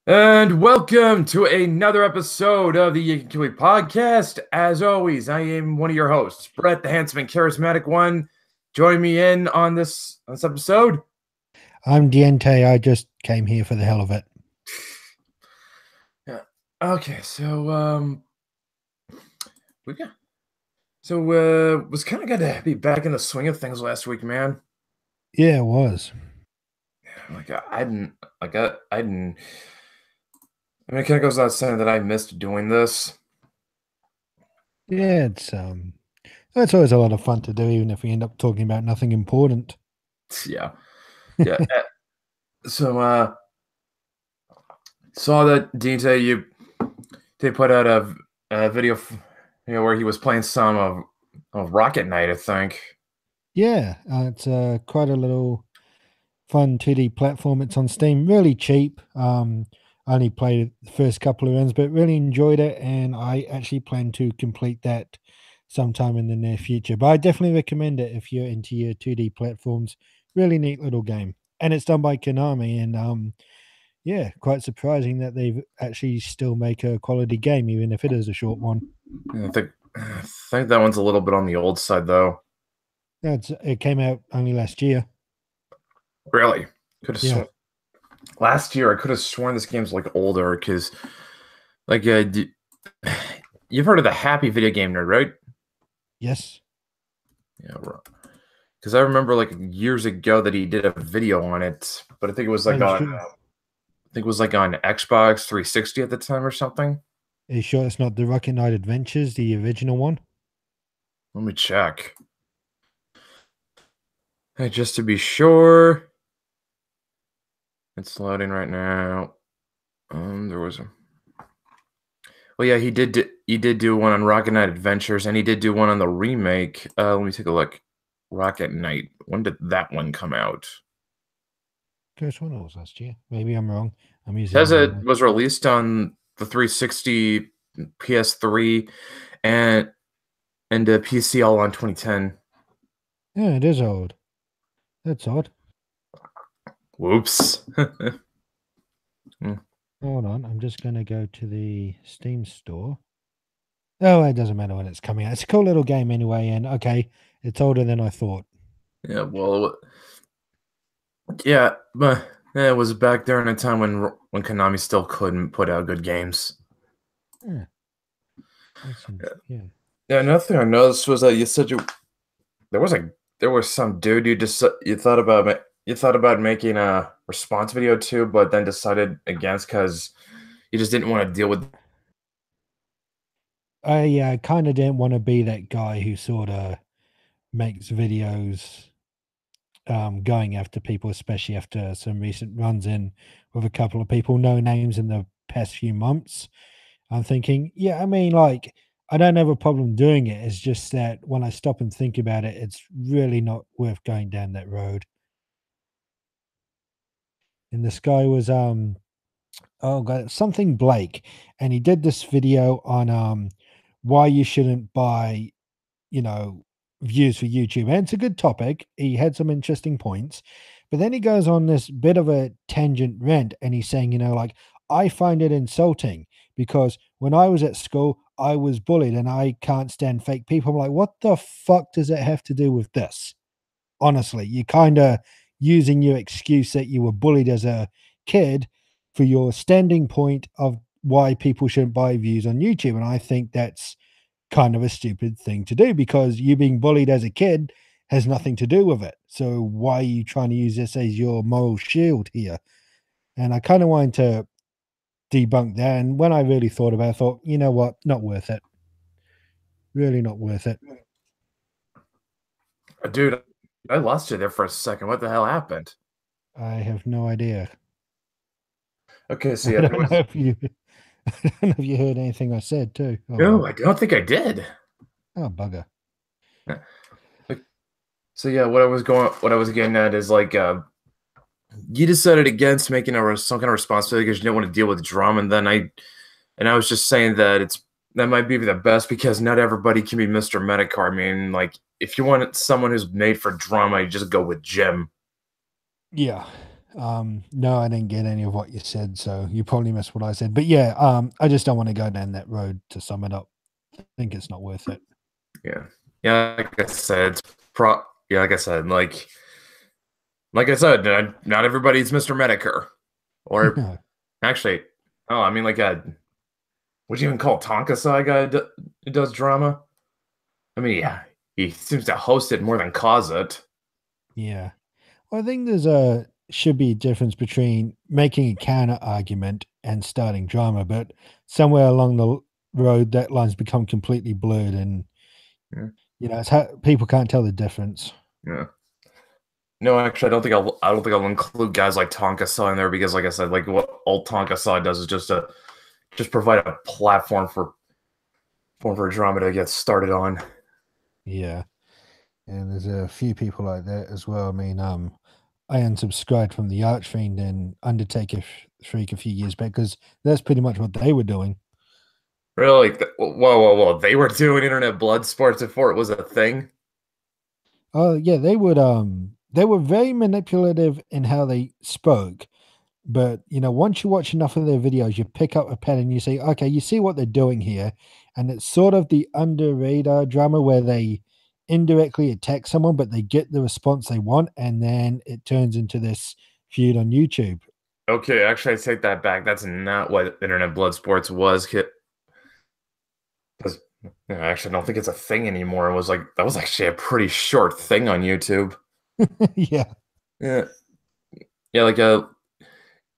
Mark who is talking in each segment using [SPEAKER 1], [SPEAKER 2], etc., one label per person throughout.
[SPEAKER 1] And welcome to another episode of the Yank Kiwi podcast. As always, I am one of your hosts, Brett, the handsome and charismatic one. Join me in on this episode.
[SPEAKER 2] I'm Diente. I just came here for the hell of it.
[SPEAKER 1] Yeah. Okay, so was kind of good to be back in the swing of things last week, man.
[SPEAKER 2] Yeah, it was.
[SPEAKER 1] I mean, it kind of goes without saying that I missed doing this.
[SPEAKER 2] Yeah, it's always a lot of fun to do, even if we end up talking about nothing important.
[SPEAKER 1] Yeah. Yeah. So saw that DJ they put out a video, where he was playing some of Rocket Knight, I think.
[SPEAKER 2] Yeah, it's quite a little fun 2D platform. It's on Steam, really cheap. I only played the first couple of rounds, but really enjoyed it, and I actually plan to complete that sometime in the near future. But I definitely recommend it if you're into your 2D platforms. Really neat little game, and it's done by Konami, and yeah, quite surprising that they've actually still make a quality game, even if it is a short one.
[SPEAKER 1] I think that one's a little bit on the old side, though.
[SPEAKER 2] It came out only last year.
[SPEAKER 1] Really, could have
[SPEAKER 2] Yeah.
[SPEAKER 1] last year. I could have sworn this game's like older because, you've heard of the Happy Video Game Nerd, right?
[SPEAKER 2] Yes.
[SPEAKER 1] Yeah, because I remember like years ago that he did a video on it, but I think it was like on Xbox 360 at the time or something.
[SPEAKER 2] Are you sure it's not the Rocket Knight Adventures, the original one?
[SPEAKER 1] Let me check. Hey, just to be sure. It's loading right now. There was a. Well, yeah, he did do one on Rocket Knight Adventures, and he did do one on the remake. Let me take a look. Rocket Knight. When did that one come out?
[SPEAKER 2] First one was last year. Maybe I'm wrong. I'm using.
[SPEAKER 1] Says it was released on the 360, PS3, and the PC all on 2010.
[SPEAKER 2] Yeah, it is old. That's odd.
[SPEAKER 1] Whoops.
[SPEAKER 2] Hold on, I'm just going to go to the Steam store. Oh, it doesn't matter when it's coming out. It's a cool little game anyway, and okay, it's older than I thought.
[SPEAKER 1] Yeah, well, yeah, but it was back during a time when Konami still couldn't put out good games.
[SPEAKER 2] Yeah. Yeah.
[SPEAKER 1] Yeah, another thing I noticed was that you said there was some dude you thought about making a response video to, but then decided against because you just didn't want to deal with.
[SPEAKER 2] I kind of didn't want to be that guy who sort of makes videos going after people, especially after some recent runs in with a couple of people, no names in the past few months. I'm thinking, yeah, I mean, like, I don't have a problem doing it. It's just that when I stop and think about it, it's really not worth going down that road. And this guy was oh god, something Blake, and he did this video on why you shouldn't buy, you know, views for YouTube. And it's a good topic. He had some interesting points, but then he goes on this bit of a tangent rant, and he's saying, like, I find it insulting because when I was at school, I was bullied and I can't stand fake people. I'm like, what the fuck does it have to do with this? Honestly, you kind of using your excuse that you were bullied as a kid for your standing point of why people shouldn't buy views on YouTube. And I think that's kind of a stupid thing to do because you being bullied as a kid has nothing to do with it. So why are you trying to use this as your moral shield here? And I kind of wanted to debunk that. And when I really thought about it, I thought, you know what? Not worth it. Really not worth it.
[SPEAKER 1] Dude, I lost you there for a second. What the hell happened?
[SPEAKER 2] I have no idea.
[SPEAKER 1] Okay, so
[SPEAKER 2] I
[SPEAKER 1] yeah,
[SPEAKER 2] don't know if you I don't know if you heard anything I said too. Oh,
[SPEAKER 1] no, I don't think I did.
[SPEAKER 2] oh bugger.
[SPEAKER 1] So yeah, what I was getting at is like, you decided against making some kind of responsibility because you didn't want to deal with drama, and then I was just saying that that might be the best because not everybody can be Mr. Medicar. I mean, like, if you want someone who's made for drama, you just go with Jim.
[SPEAKER 2] Yeah. No, I didn't get any of what you said, so you probably missed what I said. But yeah, I just don't want to go down that road. To sum it up, I think it's not worth it.
[SPEAKER 1] Yeah. Yeah, like I said, yeah, like I said, not everybody's Mr. Medicare. Or
[SPEAKER 2] No.
[SPEAKER 1] actually, oh, I mean, like would you even call Tonka Sai guy who does drama? I mean, yeah, he seems to host it more than cause it.
[SPEAKER 2] Yeah. Well, I think there's a should be a difference between making a counter argument and starting drama, but somewhere along the road that line's become completely blurred, and
[SPEAKER 1] Yeah.
[SPEAKER 2] it's how people can't tell the difference.
[SPEAKER 1] Yeah. No, actually, I don't think I'll include guys like Tonka Sai in there because, like I said, like what old Tonka Sai does is just provide a platform for drama to get started on.
[SPEAKER 2] Yeah, and there's a few people like that as well. I mean, I unsubscribed from the Archfiend and Undertaker Freak a few years back because that's pretty much what they were doing.
[SPEAKER 1] Really? Whoa! They were doing internet blood sports before it was a thing.
[SPEAKER 2] Oh yeah, they were very manipulative in how they spoke. But once you watch enough of their videos, you pick up a pen and you say, okay, you see what they're doing here. And it's sort of the under radar drama where they indirectly attack someone, but they get the response they want, and then it turns into this feud on YouTube.
[SPEAKER 1] Okay, actually, I take that back. That's not what internet blood sports was. Because I actually don't think it's a thing anymore. It was like that was actually a pretty short thing on YouTube.
[SPEAKER 2] Yeah.
[SPEAKER 1] Yeah, yeah,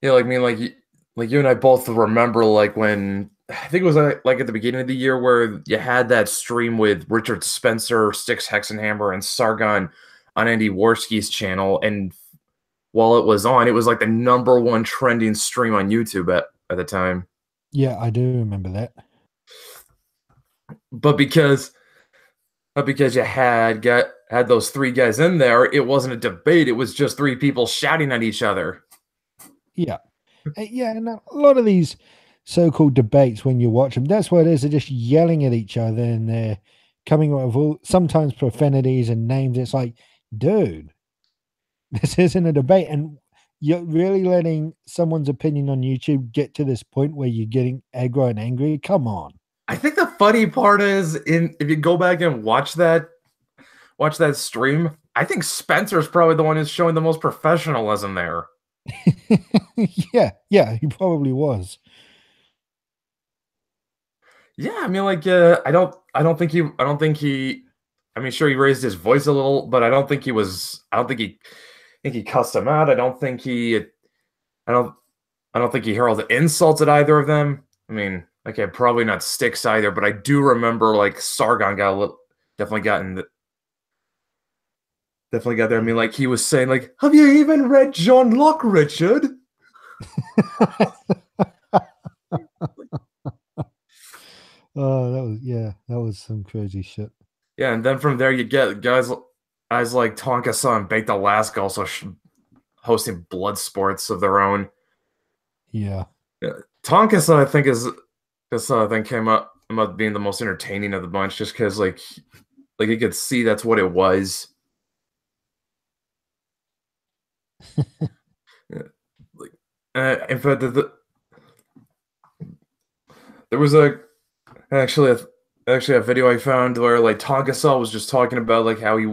[SPEAKER 1] yeah, like me, like you and I both remember like when I think it was like at the beginning of the year where you had that stream with Richard Spencer, Styx Hexenhammer, and Sargon on Andy Worski's channel, and while it was on, it was like the #1 trending stream on YouTube at the time.
[SPEAKER 2] Yeah, I do remember that.
[SPEAKER 1] But because you had those three guys in there, it wasn't a debate. It was just three people shouting at each other.
[SPEAKER 2] Yeah. Yeah, and a lot of these so-called debates, when you watch them, that's what it is. They're just yelling at each other, and they're coming up with all sometimes profanities and names. It's like, dude, this isn't a debate, and you're really letting someone's opinion on YouTube get to this point where you're getting aggro and angry. Come on.
[SPEAKER 1] I think the funny part is in if you go back and watch that stream, I think Spencer's probably the one who's showing the most professionalism there.
[SPEAKER 2] Yeah, he probably was.
[SPEAKER 1] Yeah, I mean, like, I don't think he, I mean, sure, he raised his voice a little, but I don't think he cussed him out. I don't, I don't think he hurled insults at either of them. I mean, okay, probably not Sticks either, but I do remember like Sargon got a little, definitely got in the, definitely got there. I mean, like he was saying, like, have you even read John Locke, Richard?
[SPEAKER 2] Oh, that was some crazy shit.
[SPEAKER 1] Yeah, and then from there you get guys like Tonka-san, Baked Alaska also hosting blood sports of their own.
[SPEAKER 2] Yeah.
[SPEAKER 1] Yeah. Tonka-san, I think I think came up being the most entertaining of the bunch, just because like you could see that's what it was. Yeah. Like, in fact, there was actually a video I found where like Tonka was just talking about like how he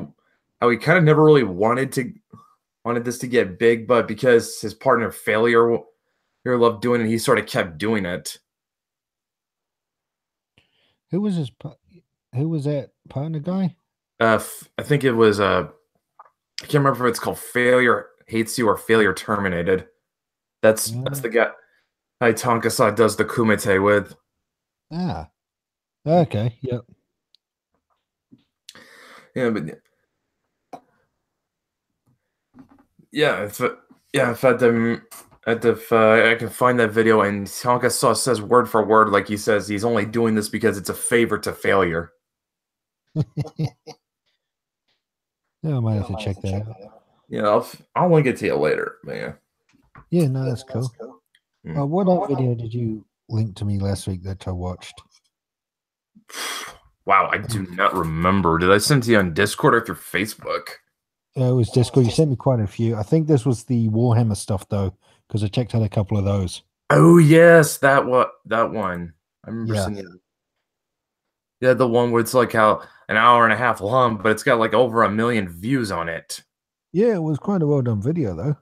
[SPEAKER 1] kind of never really wanted this to get big, but because his partner Failure loved doing it, he sort of kept doing it.
[SPEAKER 2] Who was who was that partner guy?
[SPEAKER 1] I think it was I can't remember if it's called Failure Hates You or Failure Terminated. That's the guy Tonka does the Kumite with.
[SPEAKER 2] Ah, okay. Yep.
[SPEAKER 1] Yeah, but yeah, yeah, in fact, if I can find that video and Tonka says word for word, like he says, he's only doing this because it's a favor to Failure.
[SPEAKER 2] Yeah, I might have to check that out.
[SPEAKER 1] Yeah, I'll link it to you later, man.
[SPEAKER 2] Yeah, no, that's cool.
[SPEAKER 1] Mm.
[SPEAKER 2] What other video did you link to me last week that I watched?
[SPEAKER 1] Wow, I do not remember. Did I send to you on Discord or through Facebook?
[SPEAKER 2] It was Discord. You sent me quite a few. I think this was the Warhammer stuff though, because I checked out a couple of those.
[SPEAKER 1] Oh yes, that one. I remember
[SPEAKER 2] Yeah.
[SPEAKER 1] seeing it. Yeah, the one where it's like how an hour and a half long, but it's got like over 1 million views on it.
[SPEAKER 2] Yeah, it was quite a well done video though.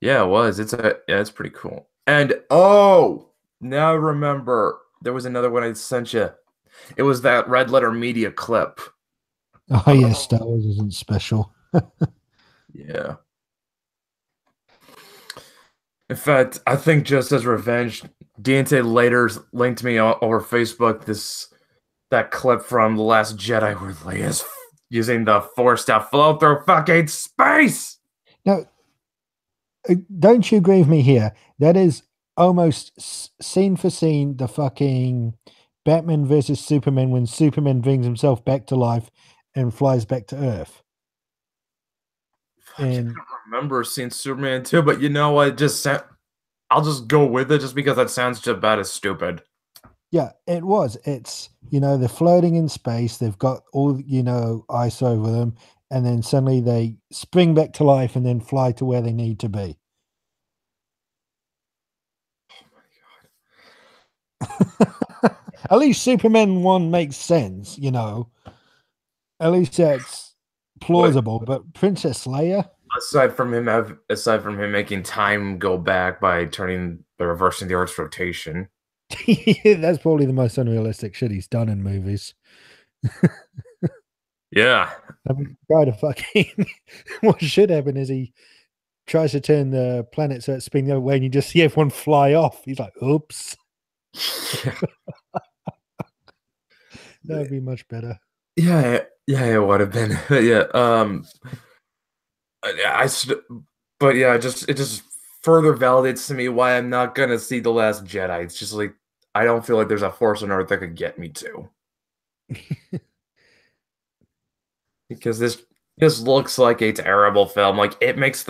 [SPEAKER 1] Yeah, it was. It's pretty cool. And oh, now I remember there was another one I sent you. It was that Red Letter Media clip.
[SPEAKER 2] Oh yeah, Star Wars isn't special.
[SPEAKER 1] Yeah. In fact, I think just as revenge, Deontay later linked me over Facebook that clip from The Last Jedi where Leia's using the Force to flow through fucking space.
[SPEAKER 2] Now, don't you agree with me here? That is almost scene for scene the fucking Batman versus Superman when Superman brings himself back to life and flies back to Earth.
[SPEAKER 1] I
[SPEAKER 2] And
[SPEAKER 1] can't remember seeing Superman 2, but you know what? I'll just go with it just because that sounds just about as stupid.
[SPEAKER 2] yeah, it was. It's, they're floating in space, they've got all, ice over them, and then suddenly they spring back to life and then fly to where they need to be. At least Superman 1 makes sense, At least that's
[SPEAKER 1] What
[SPEAKER 2] plausible. But Princess Leia,
[SPEAKER 1] aside from him making time go back by reversing the Earth's rotation.
[SPEAKER 2] that's probably the most unrealistic shit he's done in movies.
[SPEAKER 1] Yeah.
[SPEAKER 2] I mean, try to fucking what should happen is he tries to turn the planet so it's spinning the other way, and you just see everyone fly off. He's like, "Oops." That would be much better.
[SPEAKER 1] Yeah, yeah, it would have been. Yeah, but yeah, it just further validates to me why I'm not gonna see The Last Jedi. It's just like I don't feel like there's a force on Earth that could get me to. Because this looks like a terrible film. Like it makes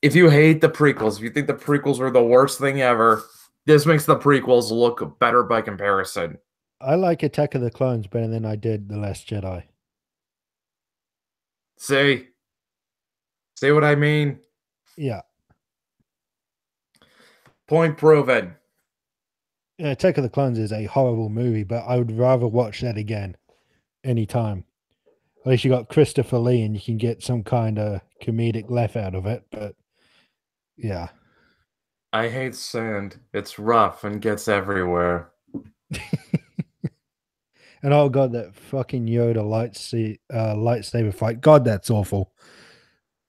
[SPEAKER 1] if you hate the prequels, if you think the prequels were the worst thing ever, this makes the prequels look better by comparison.
[SPEAKER 2] I like Attack of the Clones better than I did The Last Jedi.
[SPEAKER 1] See, see what I mean?
[SPEAKER 2] Yeah.
[SPEAKER 1] Point proven.
[SPEAKER 2] Yeah, Attack of the Clones is a horrible movie, but I would rather watch that again anytime. At least you got Christopher Lee and you can get some kind of comedic laugh out of it. But yeah.
[SPEAKER 1] I hate sand. It's rough and gets everywhere.
[SPEAKER 2] And oh god, that fucking Yoda lightsaber fight. God, that's awful.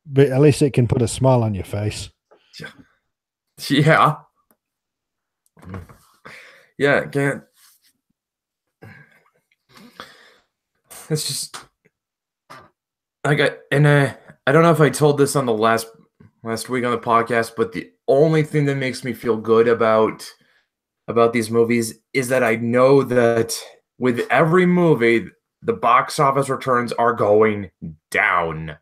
[SPEAKER 2] But at least it can put a smile on your face.
[SPEAKER 1] Yeah. Yeah, can't. It's just like I don't know if I told this on the last week on the podcast, but the only thing that makes me feel good about these movies is that I know that with every movie, the box office returns are going down.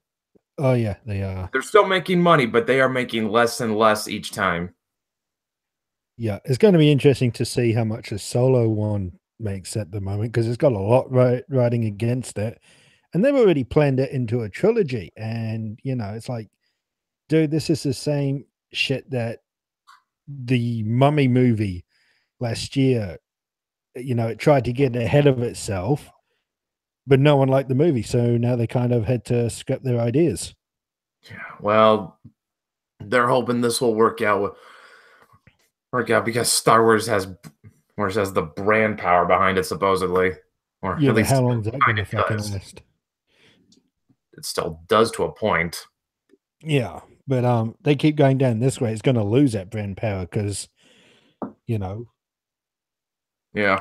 [SPEAKER 2] Oh yeah, they are.
[SPEAKER 1] They're still making money, but they are making less and less each time.
[SPEAKER 2] Yeah, it's going to be interesting to see how much a solo one makes at the moment because it's got a lot riding against it, and they've already planned it into a trilogy. And it's like, dude, this is the same shit that the Mummy movie last year. It tried to get ahead of itself, but no one liked the movie, so now they kind of had to scrap their ideas.
[SPEAKER 1] Yeah, well, they're hoping this will work out because Wars has the brand power behind it, supposedly, or
[SPEAKER 2] Yeah,
[SPEAKER 1] at
[SPEAKER 2] but how
[SPEAKER 1] least
[SPEAKER 2] long is that going to
[SPEAKER 1] it
[SPEAKER 2] fucking
[SPEAKER 1] does.
[SPEAKER 2] last?
[SPEAKER 1] It still does to a point.
[SPEAKER 2] Yeah, but they keep going down this way. It's going to lose that brand power because
[SPEAKER 1] Yeah,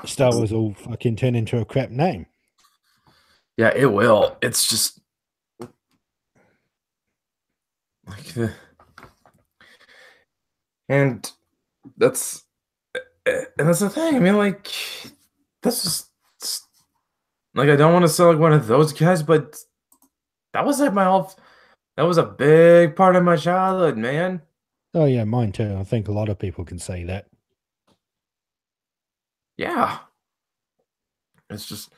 [SPEAKER 2] Star Wars will fucking turn into a crap name.
[SPEAKER 1] yeah, it will. It's just like, and that's the thing. I mean, like, this is like I don't want to sound like one of those guys, but that was like that was a big part of my childhood, man.
[SPEAKER 2] Oh yeah, mine too. I think a lot of people can say that.
[SPEAKER 1] Yeah, it's just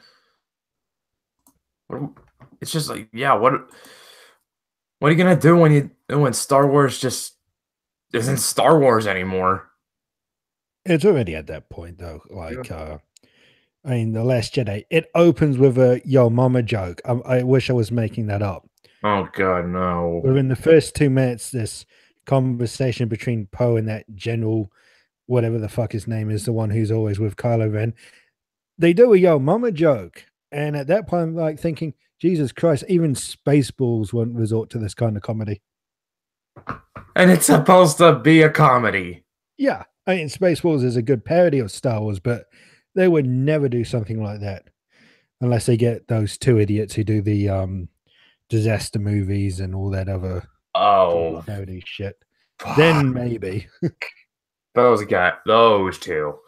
[SPEAKER 1] it's just like, yeah, what are you gonna do when Star Wars just isn't Star Wars anymore?
[SPEAKER 2] It's already at that point though.
[SPEAKER 1] Yeah.
[SPEAKER 2] Like, I mean, The Last Jedi. It opens with a "Yo Mama" joke. I wish I was making that up.
[SPEAKER 1] Oh God, no.
[SPEAKER 2] Within the first 2 minutes, this conversation between Poe and that general, whatever the fuck his name is, the one who's always with Kylo Ren, they do a "Yo Mama" joke, and at that point, I'm like thinking, Jesus Christ, even Spaceballs won't resort to this kind of comedy.
[SPEAKER 1] And it's supposed to be a comedy.
[SPEAKER 2] Yeah, I mean, Spaceballs is a good parody of Star Wars, but they would never do something like that unless they get those two idiots who do the disaster movies and all that other
[SPEAKER 1] Oh,
[SPEAKER 2] parody shit.
[SPEAKER 1] fuck.
[SPEAKER 2] Then maybe.
[SPEAKER 1] Those two.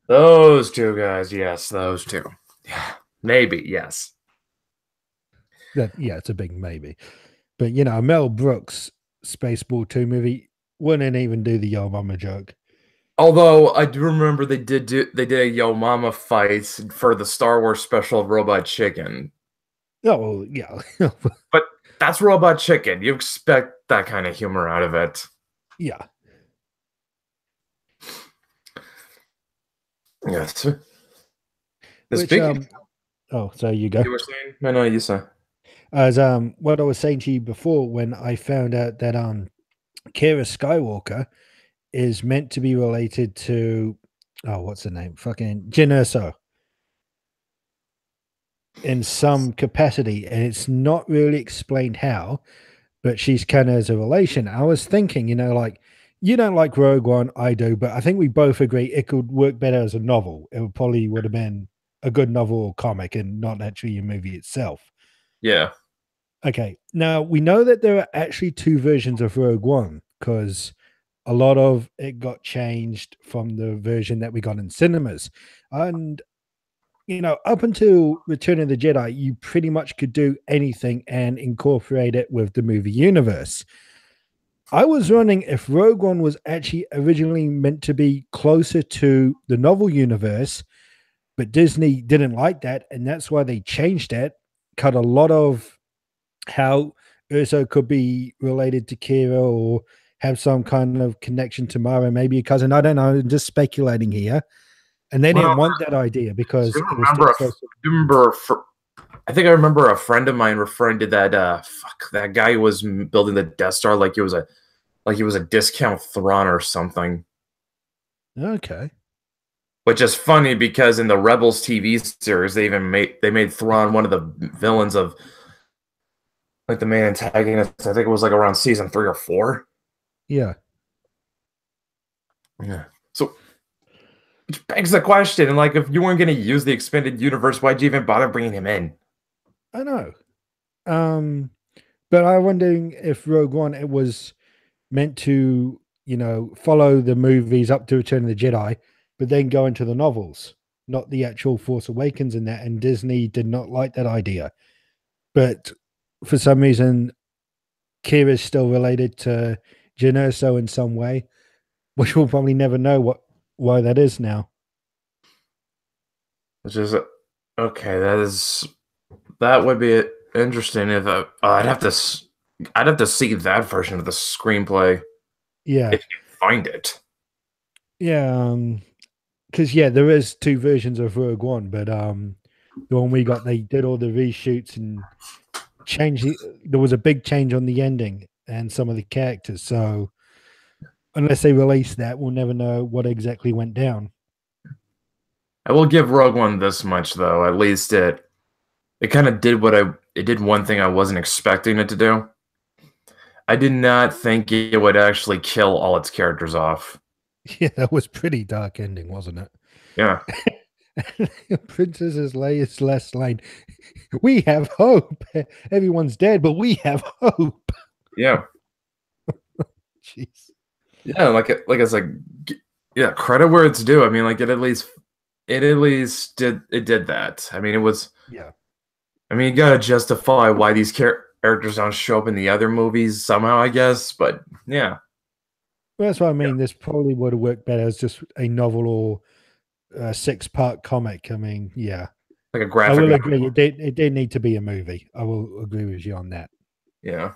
[SPEAKER 1] Those two guys, yes, those two. Yeah, maybe, yes.
[SPEAKER 2] Yeah, it's a big maybe. But Mel Brooks Spaceball 2 movie wouldn't even do the Yo Mama joke.
[SPEAKER 1] Although I do remember they did a Yo Mama fight for the Star Wars special of Robot Chicken.
[SPEAKER 2] Oh well, yeah.
[SPEAKER 1] But that's Robot Chicken. You expect that kind of humor out of it.
[SPEAKER 2] Yeah.
[SPEAKER 1] Yes.
[SPEAKER 2] Which
[SPEAKER 1] Speaking,
[SPEAKER 2] oh, so you go.
[SPEAKER 1] you were saying? No, you say.
[SPEAKER 2] As what I was saying to you before when I found out that Kira Skywalker is meant to be related to what's her name? Fucking Jyn Erso in some capacity, and it's not really explained how, but she's kind of as a relation. I was thinking, like you don't like Rogue One, I do, but I think we both agree it could work better as a novel. It would have been a good novel or comic and not actually a movie itself.
[SPEAKER 1] Yeah.
[SPEAKER 2] Okay, now we know that there are actually two versions of Rogue One because a lot of it got changed from the version that we got in cinemas. And, up until Return of the Jedi, you pretty much could do anything and incorporate it with the movie universe. I was wondering if Rogue One was actually originally meant to be closer to the novel universe, but Disney didn't like that. And that's why they changed it, cut a lot of how Urso could be related to Kira or have some kind of connection to Mara, maybe a cousin. I don't know. I'm just speculating here. And they
[SPEAKER 1] Well,
[SPEAKER 2] didn't want that idea because
[SPEAKER 1] do
[SPEAKER 2] it was too
[SPEAKER 1] remember,
[SPEAKER 2] close.
[SPEAKER 1] I think I remember a friend of mine referring to that guy who was building the Death Star like he was a discount Thrawn or something.
[SPEAKER 2] Okay.
[SPEAKER 1] Which is funny because in the Rebels TV series, they made Thrawn one of the villains of like the main antagonist. I think it was like around season 3 or 4.
[SPEAKER 2] Yeah.
[SPEAKER 1] Yeah. So, which begs the question, and like, if you weren't going to use the expanded universe, why'd you even bother bringing him in?
[SPEAKER 2] I know. But I'm wondering if Rogue One it was meant to, follow the movies up to Return of the Jedi, but then go into the novels, not the actual Force Awakens in that. And Disney did not like that idea. But for some reason, Kira's still related to Jyn Erso in some way, which we'll probably never know why that is now.
[SPEAKER 1] Which is okay. That would be interesting if I'd have to see that version of the screenplay
[SPEAKER 2] Yeah,
[SPEAKER 1] if you find it.
[SPEAKER 2] yeah, because there is two versions of Rogue One, but the one we got, they did all the reshoots and changed. There was a big change on the ending and some of the characters. So unless they release that, we'll never know what exactly went down.
[SPEAKER 1] I will give Rogue One this much though. At least it kind of did it did one thing I wasn't expecting it to do. I did not think it would actually kill all its characters off.
[SPEAKER 2] Yeah, that was pretty dark ending, wasn't it?
[SPEAKER 1] Yeah.
[SPEAKER 2] Princess Leia's last line. We have hope. Everyone's dead, but we have hope.
[SPEAKER 1] Yeah.
[SPEAKER 2] Jeez.
[SPEAKER 1] Yeah, like it's like yeah, credit where it's due. I mean, like it at least did that. I mean, it was
[SPEAKER 2] Yeah.
[SPEAKER 1] I mean, you gotta justify why these characters don't show up in the other movies somehow, I guess. But yeah,
[SPEAKER 2] Well, that's what I
[SPEAKER 1] yeah,
[SPEAKER 2] mean. This probably would have worked better as just a novel or a 6-part comic. I mean, yeah.
[SPEAKER 1] like a
[SPEAKER 2] I
[SPEAKER 1] graphic
[SPEAKER 2] will
[SPEAKER 1] novel.
[SPEAKER 2] agree. It did need to be a movie. I will agree with you on that.
[SPEAKER 1] Yeah,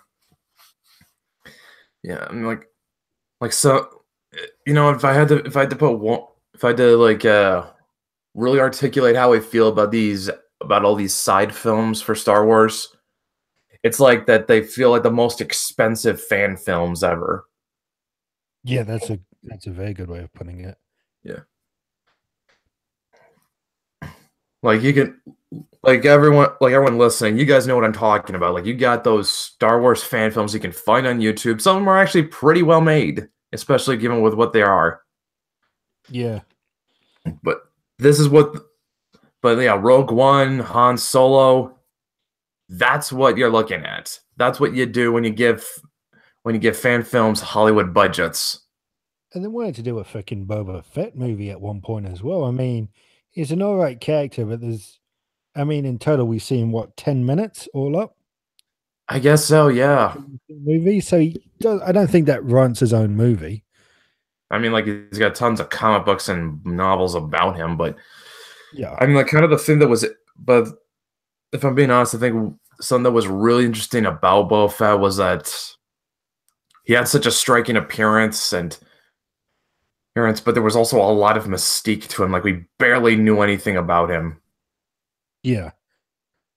[SPEAKER 1] yeah. I mean, like so, if I had to put one, if I had to really articulate how I feel about all these side films for Star Wars, it's like that they feel like the most expensive fan films ever.
[SPEAKER 2] Yeah, that's a very good way of putting it.
[SPEAKER 1] Yeah. Like you can like everyone listening, you guys know what I'm talking about. Like you got those Star Wars fan films you can find on YouTube. Some of them are actually pretty well made, especially given with what they are.
[SPEAKER 2] Yeah.
[SPEAKER 1] But this is what but yeah, Rogue One, Han Solo, that's what you're looking at. That's what you do when you give fan films Hollywood budgets.
[SPEAKER 2] And they wanted to do a fucking Boba Fett movie at one point as well. I mean, he's an all right character, but in total, we've seen what, 10 minutes all up?
[SPEAKER 1] I guess so, yeah.
[SPEAKER 2] Movie. So I don't think that runs his own movie.
[SPEAKER 1] I mean, like he's got tons of comic books and novels about him, but
[SPEAKER 2] Yeah.
[SPEAKER 1] I mean, like kind of the thing that was, but if I'm being honest, I think something that was really interesting about Boba Fett was that he had such a striking appearance, but there was also a lot of mystique to him. Like we barely knew anything about him.
[SPEAKER 2] Yeah.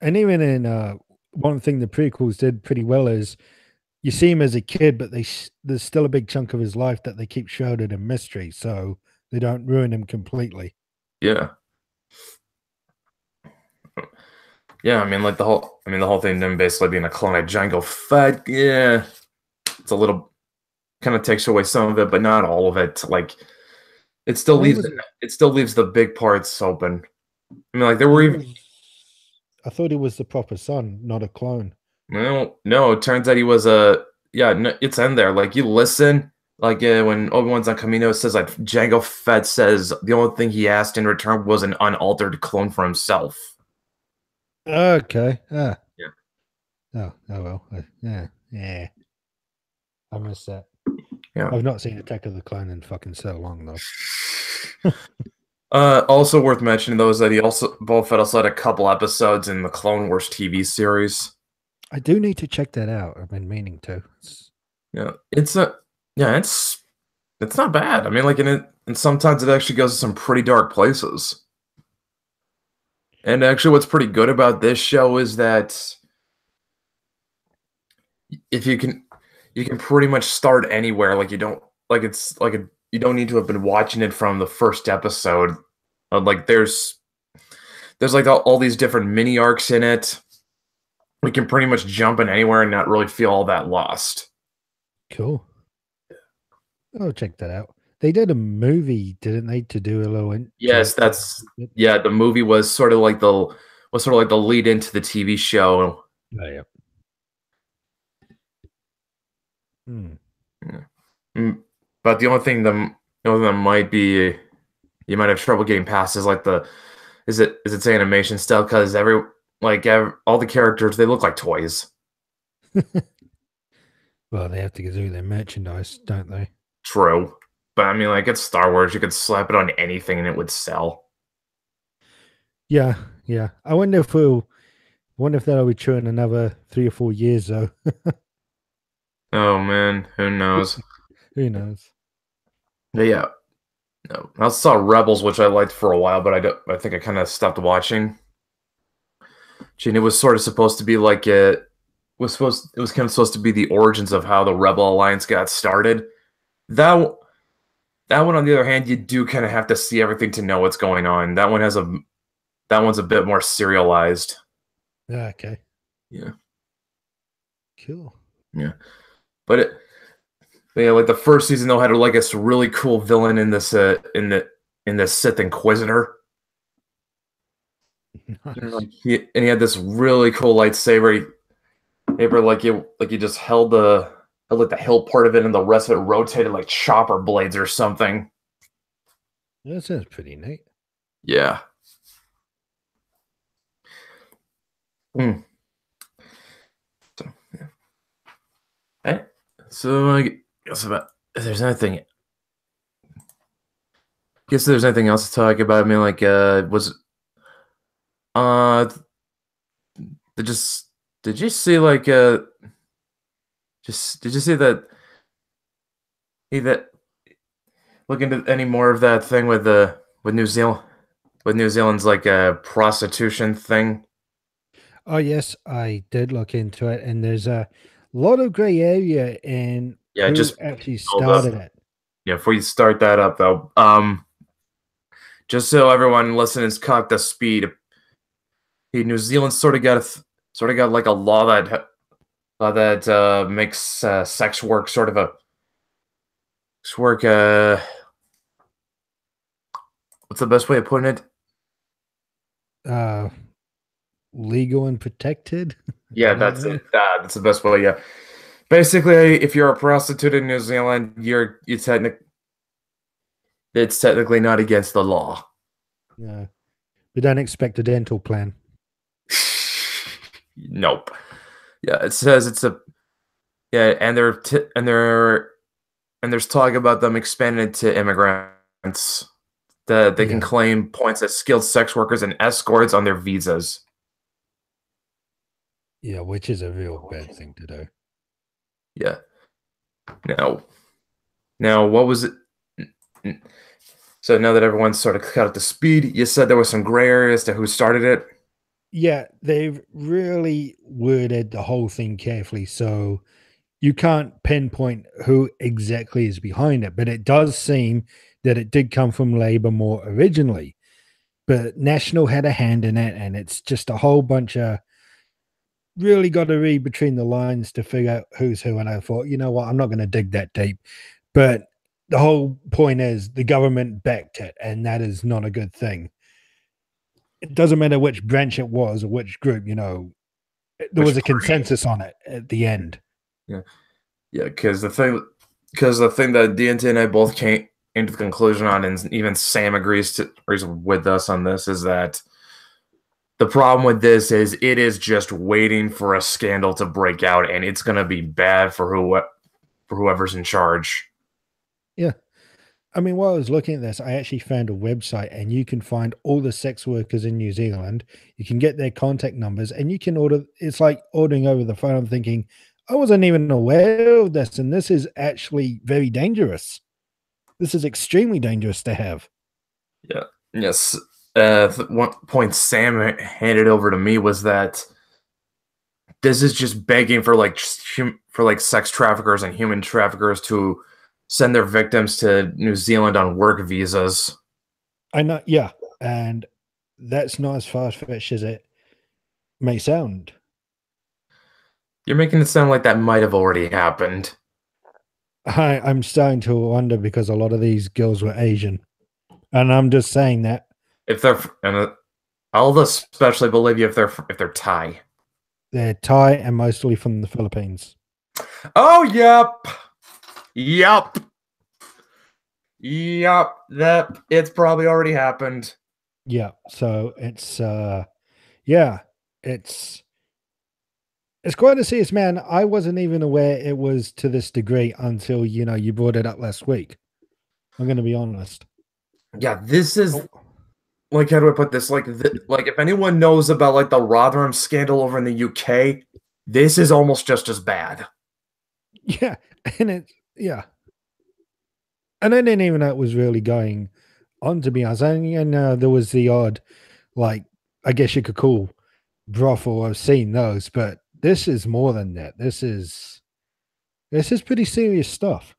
[SPEAKER 2] And even in one thing the prequels did pretty well is you see him as a kid, but there's still a big chunk of his life that they keep shrouded in mystery, so they don't ruin him completely.
[SPEAKER 1] Yeah, yeah. I mean, the whole thing, then basically being a clone of Jango Fett. Yeah, it's a little kind of takes away some of it, but not all of it. Like it still
[SPEAKER 2] When
[SPEAKER 1] leaves
[SPEAKER 2] was
[SPEAKER 1] it still leaves the big parts open. I mean, like there were
[SPEAKER 2] he
[SPEAKER 1] even
[SPEAKER 2] was I thought he was the proper son, not a clone.
[SPEAKER 1] no. It turns out he was a yeah. No, it's in there. Like you listen, like when Obi-Wan's on Camino says like Jango Fett says the only thing he asked in return was an unaltered clone for himself.
[SPEAKER 2] Okay.
[SPEAKER 1] Yeah,
[SPEAKER 2] Oh well. Yeah. Yeah. I missed that.
[SPEAKER 1] yeah.
[SPEAKER 2] I've not seen Attack of the Clone in fucking so long though.
[SPEAKER 1] Also worth mentioning though is that Boba Fett also had a couple episodes in the Clone Wars TV series.
[SPEAKER 2] I do need to check that out. I've been meaning to.
[SPEAKER 1] Yeah, it's not bad. I mean, like in it, and sometimes it actually goes to some pretty dark places. And actually, what's pretty good about this show is that if you can pretty much start anywhere. Like you don't like it's like a, you don't need to have been watching it from the first episode. Like there's like all these different mini arcs in it. We can pretty much jump in anywhere and not really feel all that lost.
[SPEAKER 2] Cool. I'll check that out. They did a movie, didn't they, to do a little
[SPEAKER 1] Yes, yeah. The movie was sort of like the lead into the TV show.
[SPEAKER 2] Oh, yeah. Hmm.
[SPEAKER 1] Yeah. But the only thing that might be you might have trouble getting past is like the is its animation style because all the characters they look like toys.
[SPEAKER 2] Well, they have to do their merchandise, don't they?
[SPEAKER 1] True, but I mean like it's Star Wars. You could slap it on anything and it would sell.
[SPEAKER 2] Yeah, yeah. I wonder if that'll be true in another 3 or 4 years, though.
[SPEAKER 1] Oh man, who knows?
[SPEAKER 2] Who knows?
[SPEAKER 1] But yeah, no. I saw Rebels, which I liked for a while, but I think I kind of stopped watching. Gene, it was sort of supposed to be like it was kind of supposed to be the origins of how the Rebel Alliance got started. That that one, on the other hand, you do kind of have to see everything to know what's going on. That one's a bit more serialized.
[SPEAKER 2] Yeah, okay.
[SPEAKER 1] Yeah,
[SPEAKER 2] Cool.
[SPEAKER 1] yeah. But yeah, like the first season though had like this really cool villain in the Sith Inquisitor. And
[SPEAKER 2] Nice.
[SPEAKER 1] like he had this really cool lightsaber. Like he just held like the hilt part of it, and the rest of it rotated like chopper blades or something.
[SPEAKER 2] That sounds pretty neat.
[SPEAKER 1] Yeah. Hmm. So, yeah. Hey, so I guess about if there's anything. Guess if there's anything else to talk about. I mean, like, was Uh, did just did you see like just did you see that look into any more of that thing with the with New Zealand with New Zealand's like a prostitution thing?
[SPEAKER 2] Oh, yes, I did look into it, and there's a lot of gray area in
[SPEAKER 1] Yeah,
[SPEAKER 2] who
[SPEAKER 1] just
[SPEAKER 2] actually
[SPEAKER 1] hold up.
[SPEAKER 2] started it.
[SPEAKER 1] Yeah, before you start that up though, just so everyone listening is caught the speed, New Zealand sort of got like a law that makes sex work sort of a sex work. What's the best way of putting it?
[SPEAKER 2] Uh, Legal and protected? I
[SPEAKER 1] Yeah,
[SPEAKER 2] don't
[SPEAKER 1] that's
[SPEAKER 2] know.
[SPEAKER 1] it. That's the best way. Yeah, basically, if you're a prostitute in New Zealand, it's technically not against the law.
[SPEAKER 2] No, we don't expect a dental plan.
[SPEAKER 1] Nope. Yeah, it says it's a yeah, and there's talk about them expanding it to immigrants that they can
[SPEAKER 2] Yeah,
[SPEAKER 1] claim points as skilled sex workers and escorts on their visas.
[SPEAKER 2] yeah, which is a real bad thing to do.
[SPEAKER 1] Yeah. Now, what was it? So now that everyone's sort of caught up to speed, you said there was some gray areas to who started it.
[SPEAKER 2] Yeah, they've really worded the whole thing carefully, so you can't pinpoint who exactly is behind it, but it does seem that it did come from Labour more originally. But National had a hand in it, and it's just a whole bunch of really got to read between the lines to figure out who's who. And I thought, you know what, I'm not going to dig that deep. But the whole point is the government backed it, and that is not a good thing. It doesn't matter which branch it was or which group, there was
[SPEAKER 1] Which
[SPEAKER 2] a
[SPEAKER 1] party?
[SPEAKER 2] consensus on it at the end.
[SPEAKER 1] Yeah, yeah. Because the thing that DNT and I both came into the conclusion on, and even Sam agrees with us on this, is that the problem with this is it is just waiting for a scandal to break out, and it's gonna be bad for whoever's in charge.
[SPEAKER 2] Yeah. I mean, while I was looking at this, I actually found a website and you can find all the sex workers in New Zealand. You can get their contact numbers and you can order. It's like ordering over the phone. I'm thinking, I wasn't even aware of this. And this is actually very dangerous. This is extremely dangerous to have.
[SPEAKER 1] Yeah. Yes. One point Sam handed over to me was that this is just begging for for like sex traffickers and human traffickers to send their victims to New Zealand on work visas.
[SPEAKER 2] I know. Yeah. And that's not as far fetched as it may sound.
[SPEAKER 1] You're making it sound like that might have already happened.
[SPEAKER 2] I'm starting to wonder because a lot of these girls were Asian. And I'm just saying that
[SPEAKER 1] If they're and I'll especially believe you if they're Thai.
[SPEAKER 2] they're Thai and mostly from the Philippines.
[SPEAKER 1] Oh, yep, yep. That it's probably already happened.
[SPEAKER 2] Yeah, so yeah, it's it's quite a serious, man. I wasn't even aware it was to this degree until you brought it up last week. I'm going to be honest.
[SPEAKER 1] Yeah, this is
[SPEAKER 2] Oh,
[SPEAKER 1] like how do I put this? Like if anyone knows about like the Rotherham scandal over in the UK, this is almost just as bad.
[SPEAKER 2] yeah, and yeah, and I didn't even know it was really going on. To be honest, and there was the odd, like I guess you could call brothel. I've seen those, but this is more than that. This is pretty serious stuff.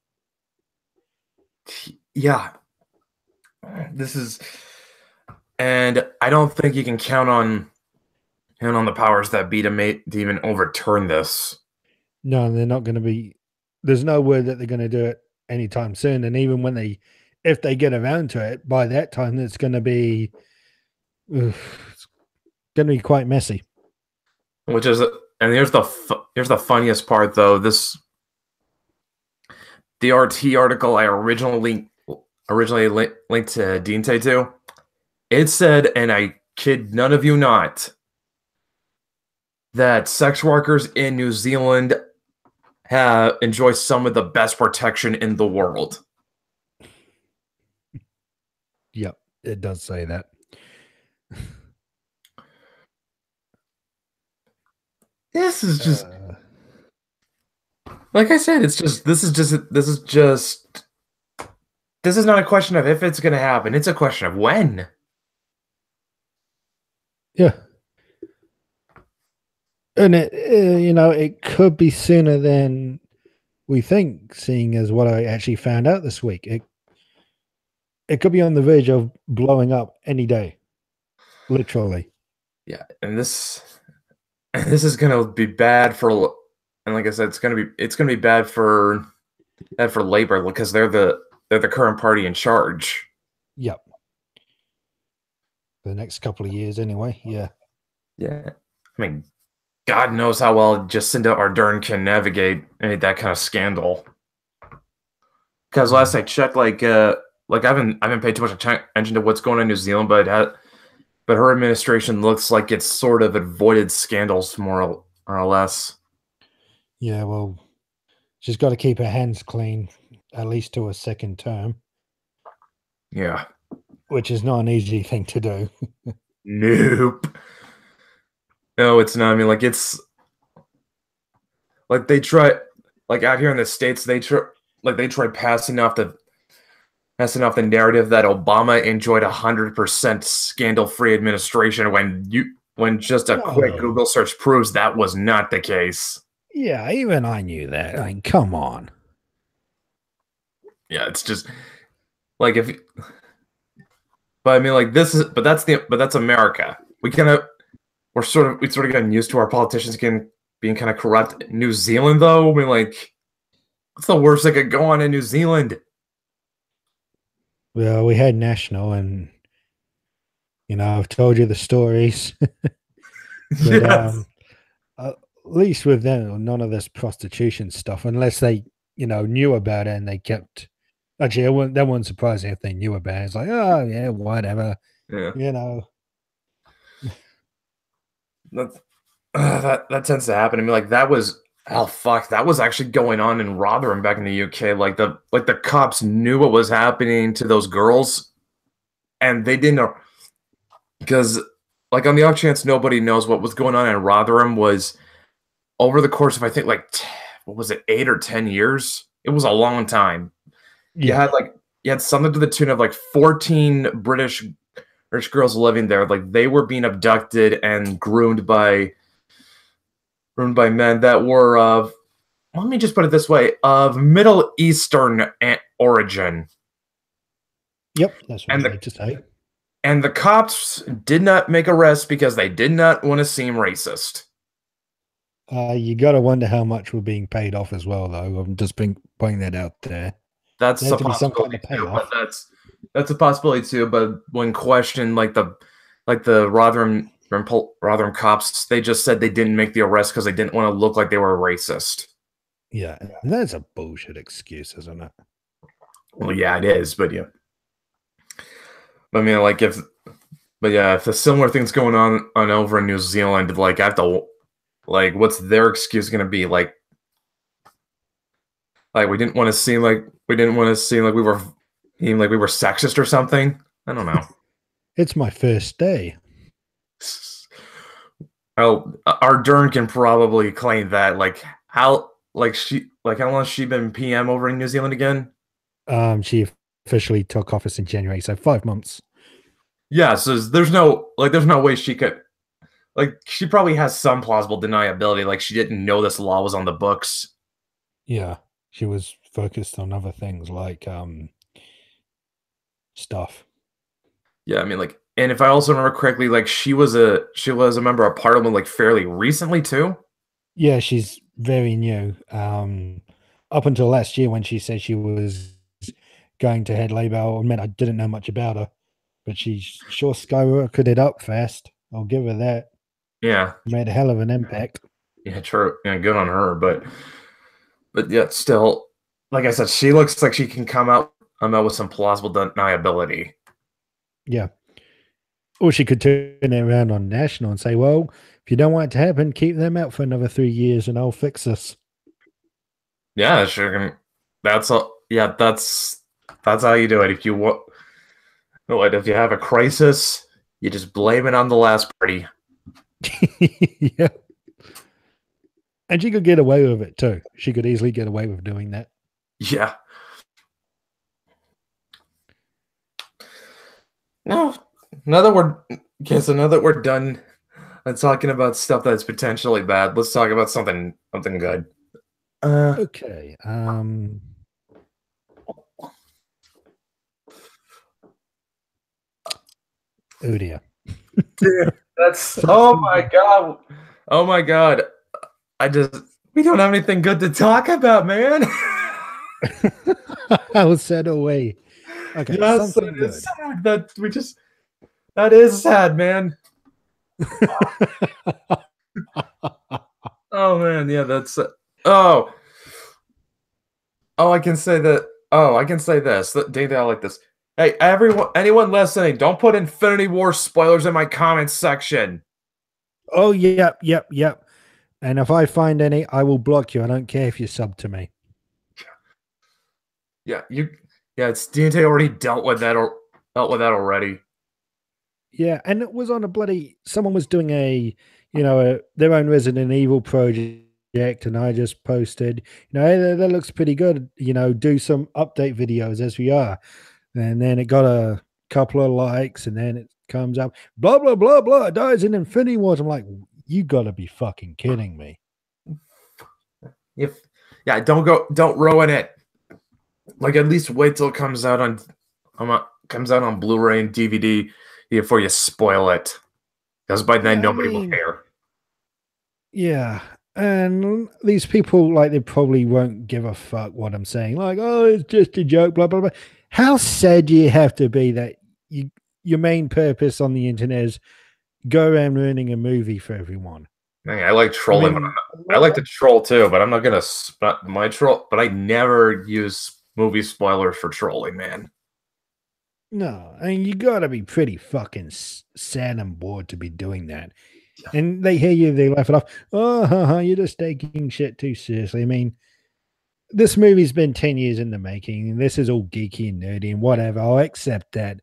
[SPEAKER 1] Yeah, this is, and I don't think you can count on the powers that be to even overturn this.
[SPEAKER 2] No, they're not gonna be there's no word that they're gonna do it anytime soon, and even when if they get around to it, by that time, it's gonna be it's gonna be quite messy.
[SPEAKER 1] Which is, and here's the funniest part though. The RT article I originally linked to Dinte to. It said, and I kid none of you not, that sex workers in New Zealand have enjoy some of the best protection in the world.
[SPEAKER 2] Yep, it does say that.
[SPEAKER 1] This is just like I said. It's just this is not a question of if it's going to happen. It's a question of when.
[SPEAKER 2] Yeah. And it could be sooner than we think, seeing as what I actually found out this week. It could be on the verge of blowing up any day, literally.
[SPEAKER 1] Yeah, and this is going to be bad for, and like I said, it's going to be bad for labor because they're the current party in charge.
[SPEAKER 2] Yep. For the next couple of years, anyway. Yeah.
[SPEAKER 1] Yeah, I mean, God knows how well Jacinda Ardern can navigate any that kind of scandal. Because last I checked, I haven't paid too much attention to what's going on in New Zealand, but her administration looks like it's sort of avoided scandals more or less.
[SPEAKER 2] Yeah, well, she's got to keep her hands clean at least to a second term.
[SPEAKER 1] Yeah,
[SPEAKER 2] which is not an easy thing to do.
[SPEAKER 1] Nope. No, it's not. I mean, like it's like they try, like out here in the States, they try passing off the narrative that Obama enjoyed 100% scandal-free administration when just a quick Google search proves that was not the case.
[SPEAKER 2] Yeah, even I knew that. I mean, come on.
[SPEAKER 1] Yeah, it's just like but I mean, like that's America. We sort of getting used to our politicians being kind of corrupt. New Zealand, though, I mean, like, what's the worst that could go on in New Zealand?
[SPEAKER 2] Well, we had National, and I've told you the stories. But
[SPEAKER 1] Yes.
[SPEAKER 2] At least with them, none of this prostitution stuff, unless they, knew about it and they kept. Actually, that wouldn't surprise me if they knew about it. It's like, oh yeah, whatever.
[SPEAKER 1] Yeah. That tends to happen. I mean, like that was that was actually going on in Rotherham back in the UK. Like the cops knew what was happening to those girls, and they didn't know because, like, on the off chance nobody knows what was going on in Rotherham was over the course of I think what was it, 8 or 10 years? It was a long time.
[SPEAKER 2] Yeah.
[SPEAKER 1] You had something to the tune of like 14 British girls living there. Like they were being abducted and groomed by men that were of, let me just put it this way, of Middle Eastern origin.
[SPEAKER 2] Yep, that's what I like to say.
[SPEAKER 1] And the cops did not make arrests because they did not want to seem racist.
[SPEAKER 2] You got to wonder how much we're being paid off as well, though. I'm just pointing that out there.
[SPEAKER 1] That's a possibility too. But that's a possibility too. But when questioned, like the Rotherham cops, they just said they didn't make the arrest because they didn't want to look like they were racist.
[SPEAKER 2] Yeah, that's a bullshit excuse, isn't it?
[SPEAKER 1] Well, yeah, it is. But yeah, I mean, like if the similar thing's going on over in New Zealand, like I have to, like, what's their excuse going to be? Like we didn't want to seem like we were sexist or something. I don't know.
[SPEAKER 2] It's my first day.
[SPEAKER 1] Oh, Ardern can probably claim that. How long has she been PM over in New Zealand again?
[SPEAKER 2] She officially took office in January, so 5 months.
[SPEAKER 1] Yeah, so there's no way she could. Like, she probably has some plausible deniability. Like, she didn't know this law was on the books.
[SPEAKER 2] Yeah, she was focused on other things like stuff.
[SPEAKER 1] Yeah, I mean, like, and if I also remember correctly, like, she was a member of parliament, like, fairly recently too.
[SPEAKER 2] Yeah, she's very new. Up until last year when she said she was going to head Labour, I admit I didn't know much about her, but she sure skyrocketed up fast. I'll give her that.
[SPEAKER 1] Yeah.
[SPEAKER 2] Made a hell of an impact.
[SPEAKER 1] Yeah, true. Yeah, good on her. But yeah, still, like I said, she looks like she can come out with some plausible deniability.
[SPEAKER 2] Yeah. Or she could turn it around on National and say, well, if you don't want it to happen, keep them out for another 3 years and I'll fix this.
[SPEAKER 1] Yeah, sure. That's how you do it. If you have a crisis, you just blame it on the last party.
[SPEAKER 2] Yeah. And she could get away with it too. She could easily get away with doing that.
[SPEAKER 1] Yeah. No. Now that we're okay, so now that we're done talking about stuff that's potentially bad, let's talk about something good.
[SPEAKER 2] Okay. Oh dear.
[SPEAKER 1] Dude, that's
[SPEAKER 2] First
[SPEAKER 1] oh
[SPEAKER 2] thing
[SPEAKER 1] my god. Oh my god. I just we don't have anything good to talk about, man.
[SPEAKER 2] I was set away. Okay,
[SPEAKER 1] Yes,
[SPEAKER 2] something
[SPEAKER 1] that is
[SPEAKER 2] good.
[SPEAKER 1] sad. That is sad, man. Oh man, yeah, that's oh. Oh, I can say that. Oh, I can say this. Dave, I like this. Hey, anyone listening, don't put Infinity War spoilers in my comments section.
[SPEAKER 2] Oh, yep. And if I find any, I will block you. I don't care if you sub to me.
[SPEAKER 1] Yeah, it's D&T already dealt with that or dealt with that already.
[SPEAKER 2] Yeah, and it was on a bloody someone was doing their own Resident Evil project, and I just posted, hey, that looks pretty good. Do some update videos as we are. And then it got a couple of likes, and then it comes up, blah blah blah blah, it dies in Infinity Wars. I'm like, you gotta be fucking kidding me.
[SPEAKER 1] If yeah, don't ruin it. Like at least wait till it comes out on Blu-ray and DVD before you spoil it. Because by then
[SPEAKER 2] Yeah, I
[SPEAKER 1] nobody will
[SPEAKER 2] mean,
[SPEAKER 1] care.
[SPEAKER 2] yeah. And these people, like, they probably won't give a fuck what I'm saying. Like, oh, it's just a joke, blah, blah, blah. How sad do you have to be that your main purpose on the internet is go around ruining a movie for everyone?
[SPEAKER 1] Man, I like
[SPEAKER 2] I
[SPEAKER 1] trolling.
[SPEAKER 2] mean,
[SPEAKER 1] I like to troll too, but I'm not gonna my troll. But I never use movie spoilers for trolling, man.
[SPEAKER 2] no, I mean, you gotta be pretty fucking sad and bored to be doing that. And they hear you, they laugh it off. Oh, you're just taking shit too seriously. I mean, this movie's been 10 years in the making, and this is all geeky and nerdy and whatever. I'll accept that.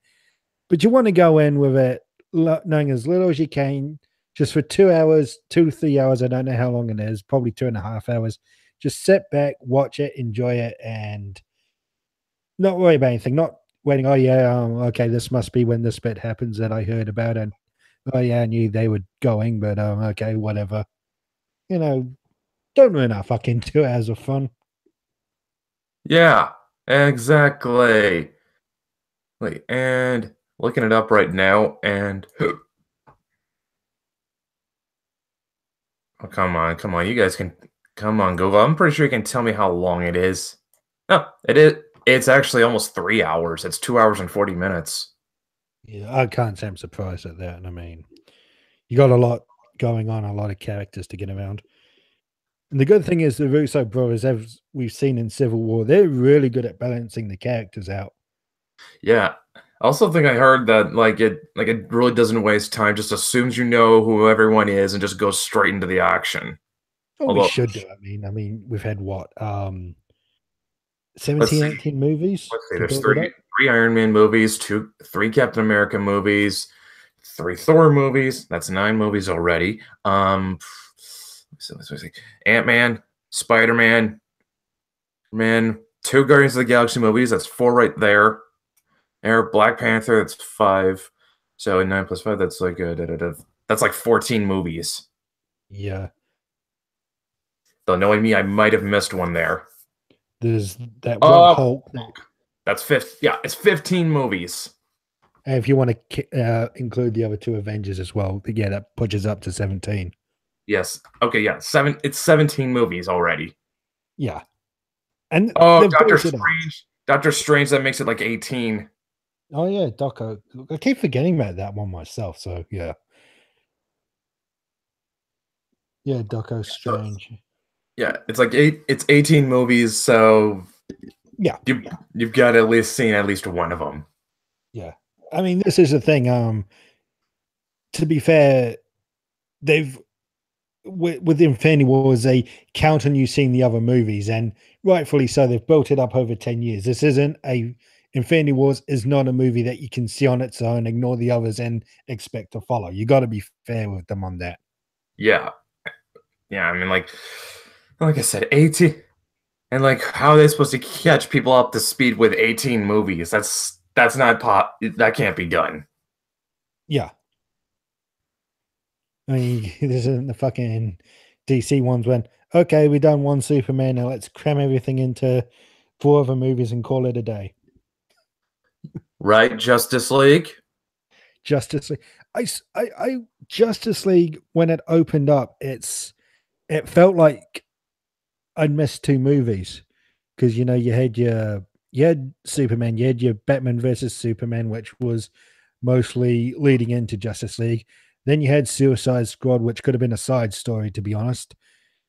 [SPEAKER 2] But you want to go in with it knowing as little as you can, just for 2 hours, 2 to 3 hours. I don't know how long it is, probably 2.5 hours. Just sit back, watch it, enjoy it, and not worry about anything. Not waiting, oh, yeah, okay, this must be when this bit happens that I heard about. And oh, yeah, I knew they were going, but okay, whatever. You know, don't ruin our fucking 2 hours of fun.
[SPEAKER 1] Yeah, exactly. Wait, and looking it up right now, and oh, come on, you guys can come on, Google. I'm pretty sure you can tell me how long it is. No, it is. It's actually almost 3 hours. It's 2 hours and 40 minutes.
[SPEAKER 2] Yeah, I can't say I'm surprised at that. I mean, you got a lot going on, a lot of characters to get around. And the good thing is the Russo brothers, as we've seen in Civil War, they're really good at balancing the characters out.
[SPEAKER 1] Yeah. I also think I heard that it really doesn't waste time, just assumes you know who everyone is and just goes straight into the action.
[SPEAKER 2] Well, we
[SPEAKER 1] Although
[SPEAKER 2] should do. I mean, we've had what,
[SPEAKER 1] let's
[SPEAKER 2] 17,
[SPEAKER 1] see,
[SPEAKER 2] 18 movies
[SPEAKER 1] let's see,
[SPEAKER 2] to
[SPEAKER 1] there's
[SPEAKER 2] build it up.
[SPEAKER 1] three Iron Man movies, three Captain America movies, three Thor movies. That's 9 movies already. Let's see. Ant-Man, Spider-Man, Man, 2 Guardians of the Galaxy movies. That's 4 right there. Black Panther, that's 5. So 9 plus 5, that's like that's like 14 movies.
[SPEAKER 2] Yeah.
[SPEAKER 1] Though knowing me, I might have missed one there.
[SPEAKER 2] There's that one Hulk.
[SPEAKER 1] That's yeah, it's 15 movies.
[SPEAKER 2] And if you want to include the other 2 Avengers as well, yeah, that pushes up to 17.
[SPEAKER 1] Yes. Okay, yeah. It's 17 movies already.
[SPEAKER 2] Yeah. And
[SPEAKER 1] oh, Doctor Strange, that makes it like 18.
[SPEAKER 2] Oh yeah, Doco. I keep forgetting about that one myself. So yeah, yeah, Doco Strange.
[SPEAKER 1] Yeah, it's like it's 18 movies, so
[SPEAKER 2] yeah,
[SPEAKER 1] you've got to at least seen at least one of them.
[SPEAKER 2] Yeah, I mean, this is the thing. To be fair, they've with Infinity Wars, they count on you seeing the other movies, and rightfully so. They've built it up over 10 years. This isn't Infinity Wars is not a movie that you can see on its own, ignore the others, and expect to follow. You got to be fair with them on that.
[SPEAKER 1] Yeah. yeah, I mean, like I said, 18, and like how are they supposed to catch people up to speed with 18 movies? That's not that can't be done.
[SPEAKER 2] Yeah. I mean, this isn't the fucking DC ones when, okay, we done one Superman, now let's cram everything into 4 other movies and call it a day.
[SPEAKER 1] Right, Justice League?
[SPEAKER 2] Justice League. Justice League, when it opened up, it felt like I'd missed 2 movies because you had Superman, you had your Batman versus Superman, which was mostly leading into Justice League. Then you had Suicide Squad, which could have been a side story, to be honest.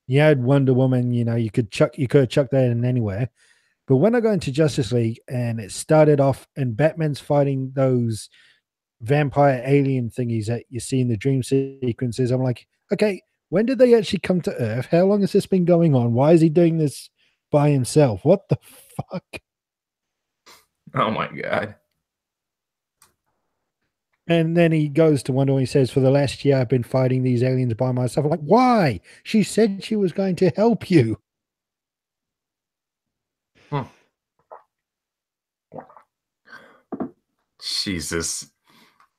[SPEAKER 2] You had Wonder Woman, you could have chucked that in anywhere. But when I go into Justice League and it started off and Batman's fighting those vampire alien thingies that you see in the dream sequences, I'm like, okay, when did they actually come to Earth? How long has this been going on? Why is he doing this by himself? What the fuck?
[SPEAKER 1] Oh my god.
[SPEAKER 2] And then he goes to Wonder Woman. He says, "For the last year, I've been fighting these aliens by myself." I'm like, why? She said she was going to help you.
[SPEAKER 1] Hmm. Jesus.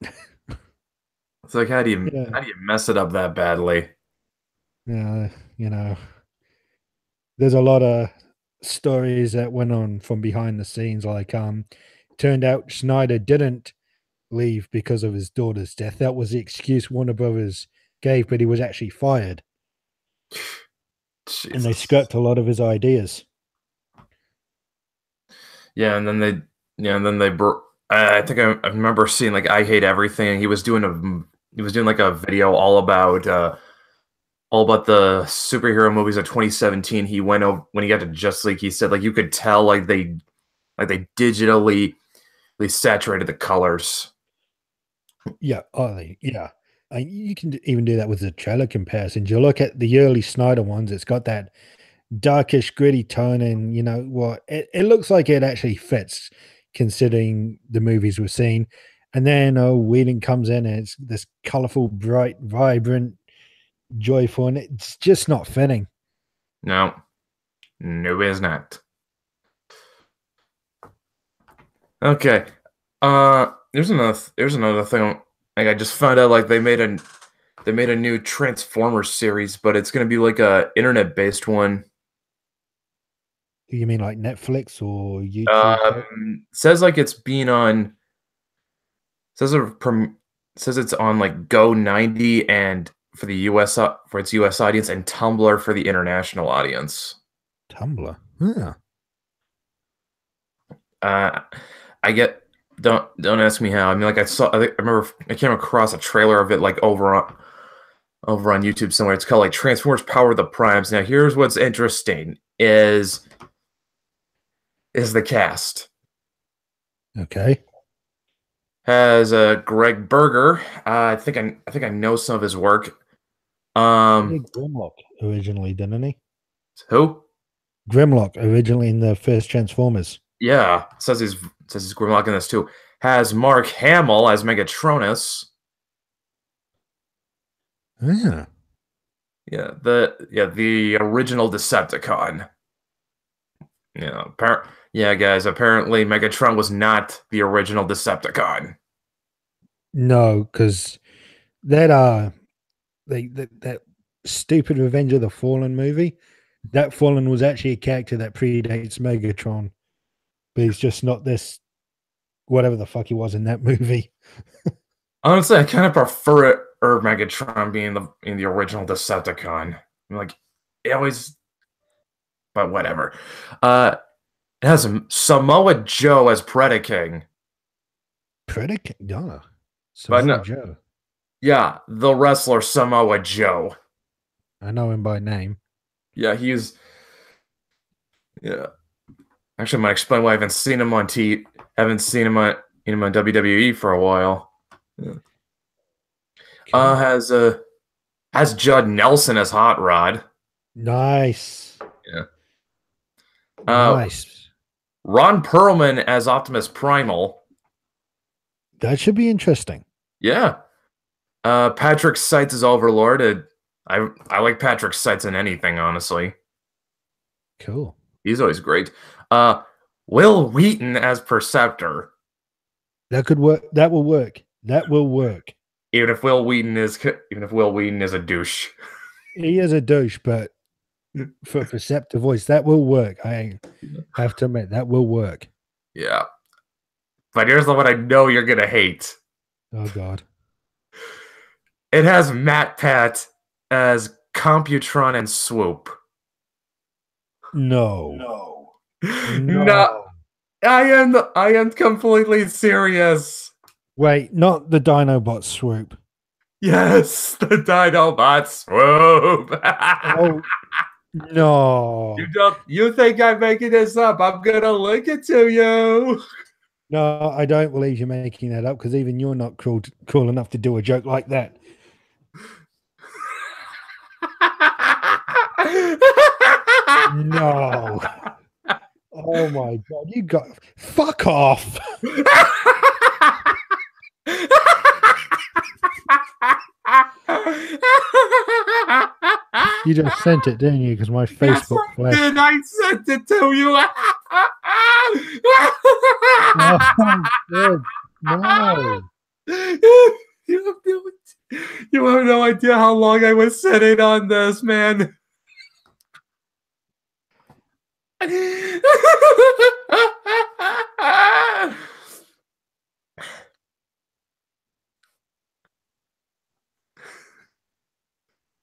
[SPEAKER 1] It's like
[SPEAKER 2] Yeah,
[SPEAKER 1] how do you mess it up that badly?
[SPEAKER 2] yeah, you know, there's a lot of stories that went on from behind the scenes. Like, turned out Snyder didn't leave because of his daughter's death. That was the excuse Warner Brothers gave, but he was actually fired, and they
[SPEAKER 1] Jesus.
[SPEAKER 2] scrapped a lot of his ideas.
[SPEAKER 1] Yeah, and then they I think I remember seeing like I Hate Everything. He was doing like a video all about the superhero movies of 2017. He went over when he got to Just League. He said like you could tell like they digitally they saturated the colors.
[SPEAKER 2] Yeah, yeah. You can even do that with the trailer comparisons. You look at the early Snyder ones; it's got that darkish, gritty tone, and it looks like it actually fits considering the movies we've seen. And then Whedon comes in and it's this colorful, bright, vibrant, joyful, and it's just not fitting.
[SPEAKER 1] No, no, it's not. Okay. There's another thing. Like I just found out like they made a new Transformers series, but it's gonna be like a internet based one.
[SPEAKER 2] You mean like Netflix or YouTube type?
[SPEAKER 1] Says like it's being on says it says it's on like Go 90 and for the for its US audience and Tumblr for the international audience.
[SPEAKER 2] Tumblr. Yeah.
[SPEAKER 1] Uh, I get don't ask me how. I mean, like I remember I came across a trailer of it like over on YouTube somewhere. It's called like Transformers Power of the Primes. Now, here's what's interesting is the cast
[SPEAKER 2] Okay.
[SPEAKER 1] has Greg Berger. I think I know some of his work.
[SPEAKER 2] He
[SPEAKER 1] Um,
[SPEAKER 2] did Grimlock originally, didn't he?
[SPEAKER 1] who?
[SPEAKER 2] Grimlock originally in the first Transformers.
[SPEAKER 1] Yeah, says he's Grimlock in this too. Has Mark Hamill as Megatronus.
[SPEAKER 2] Yeah.
[SPEAKER 1] The original Decepticon. Yeah, guys. Apparently, Megatron was not the original Decepticon.
[SPEAKER 2] No, because that that stupid Revenge of the Fallen movie, that Fallen was actually a character that predates Megatron, but he's just not this whatever the fuck he was in that movie.
[SPEAKER 1] Honestly, I kind of prefer it or Megatron being the original Decepticon. I'm like, it always, but whatever. Uh, it has Samoa Joe as Predaking,
[SPEAKER 2] Predicate Donna.
[SPEAKER 1] but
[SPEAKER 2] Samoa
[SPEAKER 1] no,
[SPEAKER 2] Joe.
[SPEAKER 1] yeah, the wrestler Samoa Joe.
[SPEAKER 2] I know him by name.
[SPEAKER 1] Yeah, he's yeah. Actually, I might explain why I haven't seen him on haven't seen him on WWE for a while. Yeah.
[SPEAKER 2] Okay.
[SPEAKER 1] Has has Judd Nelson as Hot Rod.
[SPEAKER 2] Nice.
[SPEAKER 1] Yeah. Uh,
[SPEAKER 2] Nice.
[SPEAKER 1] Ron Perlman as Optimus Primal.
[SPEAKER 2] That should be interesting.
[SPEAKER 1] Yeah. Patrick Seitz as Overlord. I like Patrick Seitz in anything, honestly.
[SPEAKER 2] Cool.
[SPEAKER 1] He's always great. Will Wheaton as Perceptor.
[SPEAKER 2] That could work. That will work. That will work.
[SPEAKER 1] Even if Will Wheaton is a douche.
[SPEAKER 2] He is a douche, but for a Perceptor voice, that will work. I have to admit, that will work.
[SPEAKER 1] Yeah. But here's the one I know you're gonna hate.
[SPEAKER 2] Oh God.
[SPEAKER 1] It has MatPat as Computron and Swoop.
[SPEAKER 2] No.
[SPEAKER 1] No. I am completely serious.
[SPEAKER 2] Wait, not the Dinobot Swoop.
[SPEAKER 1] Yes, the Dinobot Swoop.
[SPEAKER 2] Oh no.
[SPEAKER 1] You think I'm making this up? I'm gonna link it to you.
[SPEAKER 2] No, I don't believe you're making that up because even you're not cool enough to do a joke like that. No. Oh my God. You got fuck off. You just sent it, didn't you? Because my Facebook flashed.
[SPEAKER 1] Then I sent it to you.
[SPEAKER 2] Oh, no.
[SPEAKER 1] You have no idea how long I was sitting on this, man.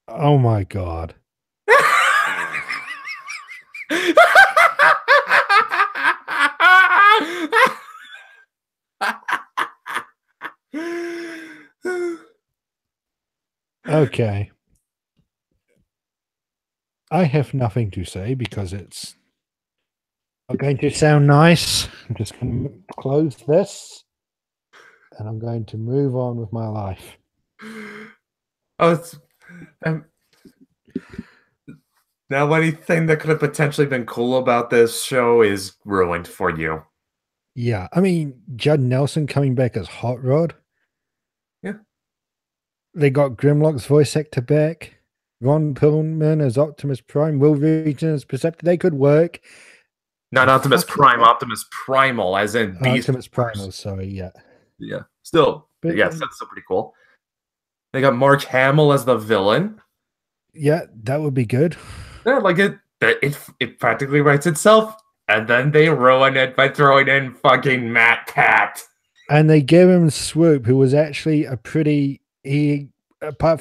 [SPEAKER 2] Oh my God. Okay. I have nothing to say because it's not going to sound nice. I'm just going to close this and I'm going to move on with my life.
[SPEAKER 1] Now anything that could have potentially been cool about this show is ruined for you.
[SPEAKER 2] Yeah. I mean, Judd Nelson coming back as Hot Rod.
[SPEAKER 1] Yeah.
[SPEAKER 2] They got Grimlock's voice actor back. Ron Perlman as Optimus Prime. Will Wheaton as Perceptor. They could work.
[SPEAKER 1] Not Optimus Prime, Optimus Primal, as in Beast.
[SPEAKER 2] Optimus Primal, sorry, yeah.
[SPEAKER 1] Yeah. Still, yes, that's still pretty cool. They got Mark Hamill as the villain.
[SPEAKER 2] Yeah, that would be good.
[SPEAKER 1] Yeah, like it practically writes itself, and then they ruin it by throwing in fucking MatPat.
[SPEAKER 2] And they gave him Swoop, who was actually apart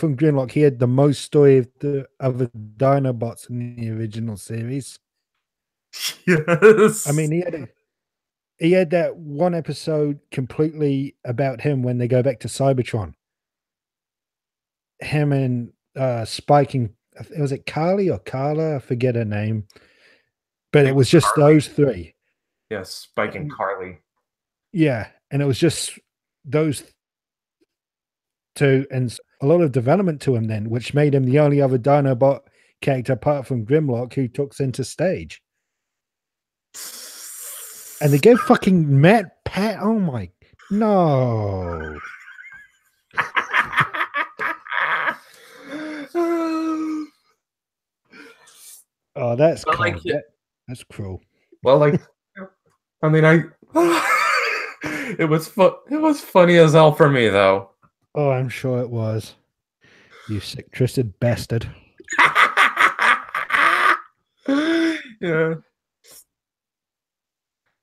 [SPEAKER 2] from Grimlock, he had the most story of the Dinobots in the original series.
[SPEAKER 1] Yes.
[SPEAKER 2] I mean, he had that one episode completely about him when they go back to Cybertron. Him and Spiking, was it Carly or Carla? I forget her name. But it was just Carly. Those three.
[SPEAKER 1] Yes, Spike and Carly.
[SPEAKER 2] Yeah, and it was just those two, and a lot of development to him then, which made him the only other Dinobot character apart from Grimlock who took center stage. And they gave fucking MatPat. Oh my no. Oh, that's cool. Like, that's cruel.
[SPEAKER 1] Well, like, I mean, it was funny as hell for me, though.
[SPEAKER 2] Oh, I'm sure it was. You sick-twisted bastard.
[SPEAKER 1] Yeah.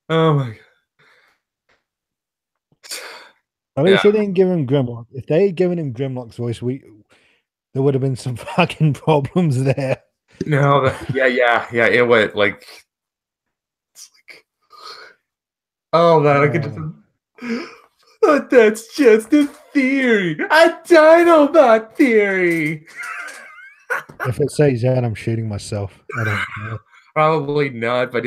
[SPEAKER 1] Oh my God.
[SPEAKER 2] At least they didn't give him Grimlock. If they had given him Grimlock's voice, there would have been some fucking problems there.
[SPEAKER 1] No, it would like. It's like, oh man, I could just. But that's just a theory, a Dinobot theory.
[SPEAKER 2] If it says that, I'm shooting myself. I don't know.
[SPEAKER 1] Probably not, but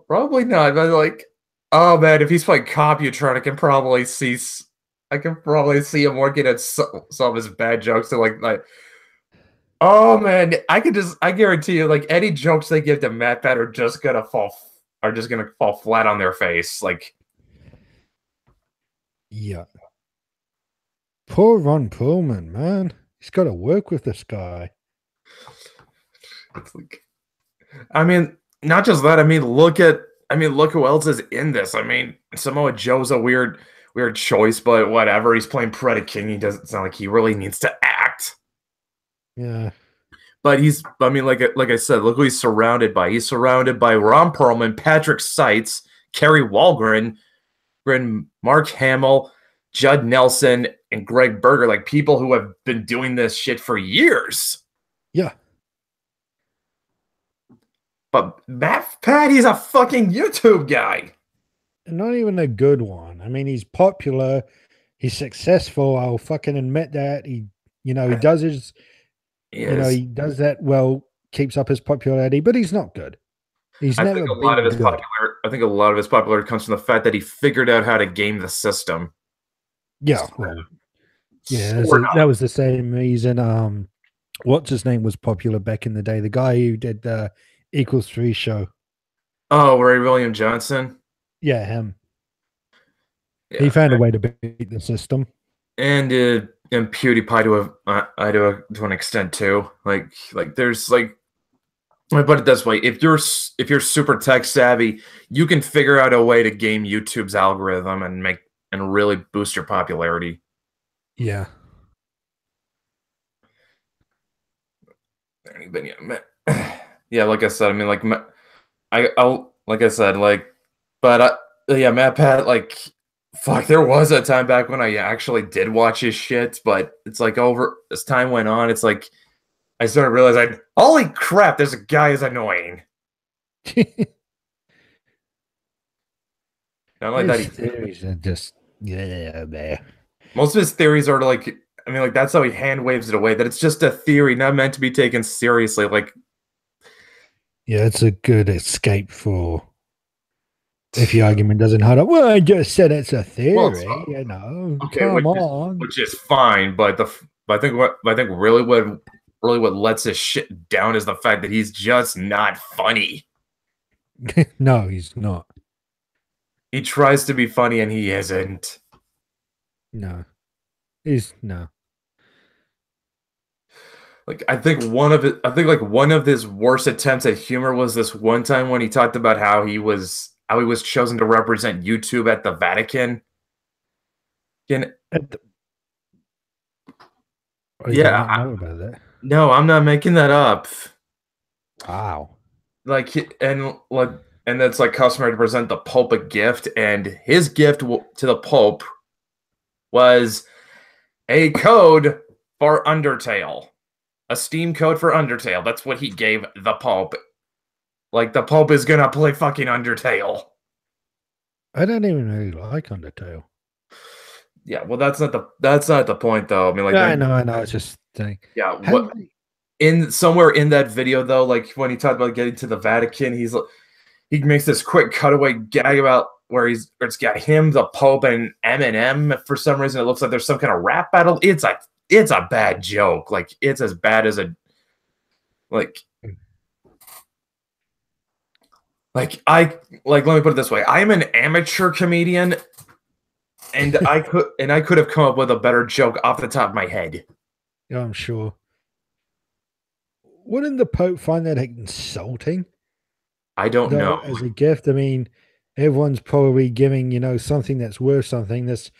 [SPEAKER 1] probably not. But like, oh man, if he's playing Computron, I can probably see him working at some of his bad jokes. So like. Oh man, I guarantee you, like any jokes they give to MatPat are just gonna fall flat on their face. Like,
[SPEAKER 2] yeah. Poor Ron Perlman, man. He's got to work with this guy.
[SPEAKER 1] It's like, I mean, not just that. Look who else is in this. I mean, Samoa Joe's a weird choice, but whatever. He's playing Predator King. He doesn't sound like he really needs to act.
[SPEAKER 2] Yeah.
[SPEAKER 1] But like I said, look who he's surrounded by. He's surrounded by Ron Perlman, Patrick Seitz, Kerry Walgren, Mark Hamill, Judd Nelson, and Greg Berger, like people who have been doing this shit for years.
[SPEAKER 2] Yeah.
[SPEAKER 1] But MatPat, he's a fucking YouTube guy.
[SPEAKER 2] And not even a good one. I mean, he's popular. He's successful. I'll fucking admit that. He does his, he does that well, keeps up his popularity, but he's not good. He's never been good.
[SPEAKER 1] I think a lot of his popularity comes from the fact that he figured out how to game the system.
[SPEAKER 2] Yeah. Well, yeah, that was the same reason. What's his name was popular back in the day? The guy who did the Equals 3 show.
[SPEAKER 1] Oh, Ray William Johnson?
[SPEAKER 2] Yeah, him. Yeah, he found a way to beat the system.
[SPEAKER 1] And PewDiePie to an extent too. Like there's like, let me put it this way: if you're super tech savvy, you can figure out a way to game YouTube's algorithm and really boost your popularity.
[SPEAKER 2] Yeah.
[SPEAKER 1] But yeah, like I said, I mean, like MatPat, like, fuck, there was a time back when I actually did watch his shit, but it's like as time went on, it's like I started realizing, holy crap, this guy is annoying. Not like that.
[SPEAKER 2] His theories are just man.
[SPEAKER 1] Most of his theories are like, I mean, like that's how he hand waves it away. That it's just a theory, not meant to be taken seriously. Like,
[SPEAKER 2] yeah, it's a good escape for if the argument doesn't hold up. Well, I just said it's a theory,
[SPEAKER 1] Okay,
[SPEAKER 2] come on,
[SPEAKER 1] which is fine, but I think really what lets his shit down is the fact that he's just not funny.
[SPEAKER 2] No, he's not.
[SPEAKER 1] He tries to be funny and he isn't.
[SPEAKER 2] No, he's no.
[SPEAKER 1] Like I think one of his worst attempts at humor was this one time when he talked about how he was chosen to represent YouTube at the Vatican. Yeah, I
[SPEAKER 2] know about that.
[SPEAKER 1] No, I'm not making that up.
[SPEAKER 2] Wow.
[SPEAKER 1] And that's like customary to present the Pope a gift, and his gift to the Pope was a code for Undertale. A Steam code for Undertale. That's what he gave the Pope. Like, the Pope is gonna play fucking Undertale.
[SPEAKER 2] I don't even really like Undertale.
[SPEAKER 1] Yeah, well, that's not the point, though. I mean, like,
[SPEAKER 2] yeah, I know. It's just thing.
[SPEAKER 1] Yeah, somewhere in that video, though, like when he talked about getting to the Vatican, he makes this quick cutaway gag about where it's got him, the Pope, and Eminem. For some reason, it looks like there's some kind of rap battle. It's a bad joke. Like, it's as bad as a let me put it this way. I'm an amateur comedian, and I could have come up with a better joke off the top of my head.
[SPEAKER 2] Yeah, I'm sure. Wouldn't the Pope find that insulting?
[SPEAKER 1] I don't know.
[SPEAKER 2] As a gift, I mean, everyone's probably giving, something that's worth something. This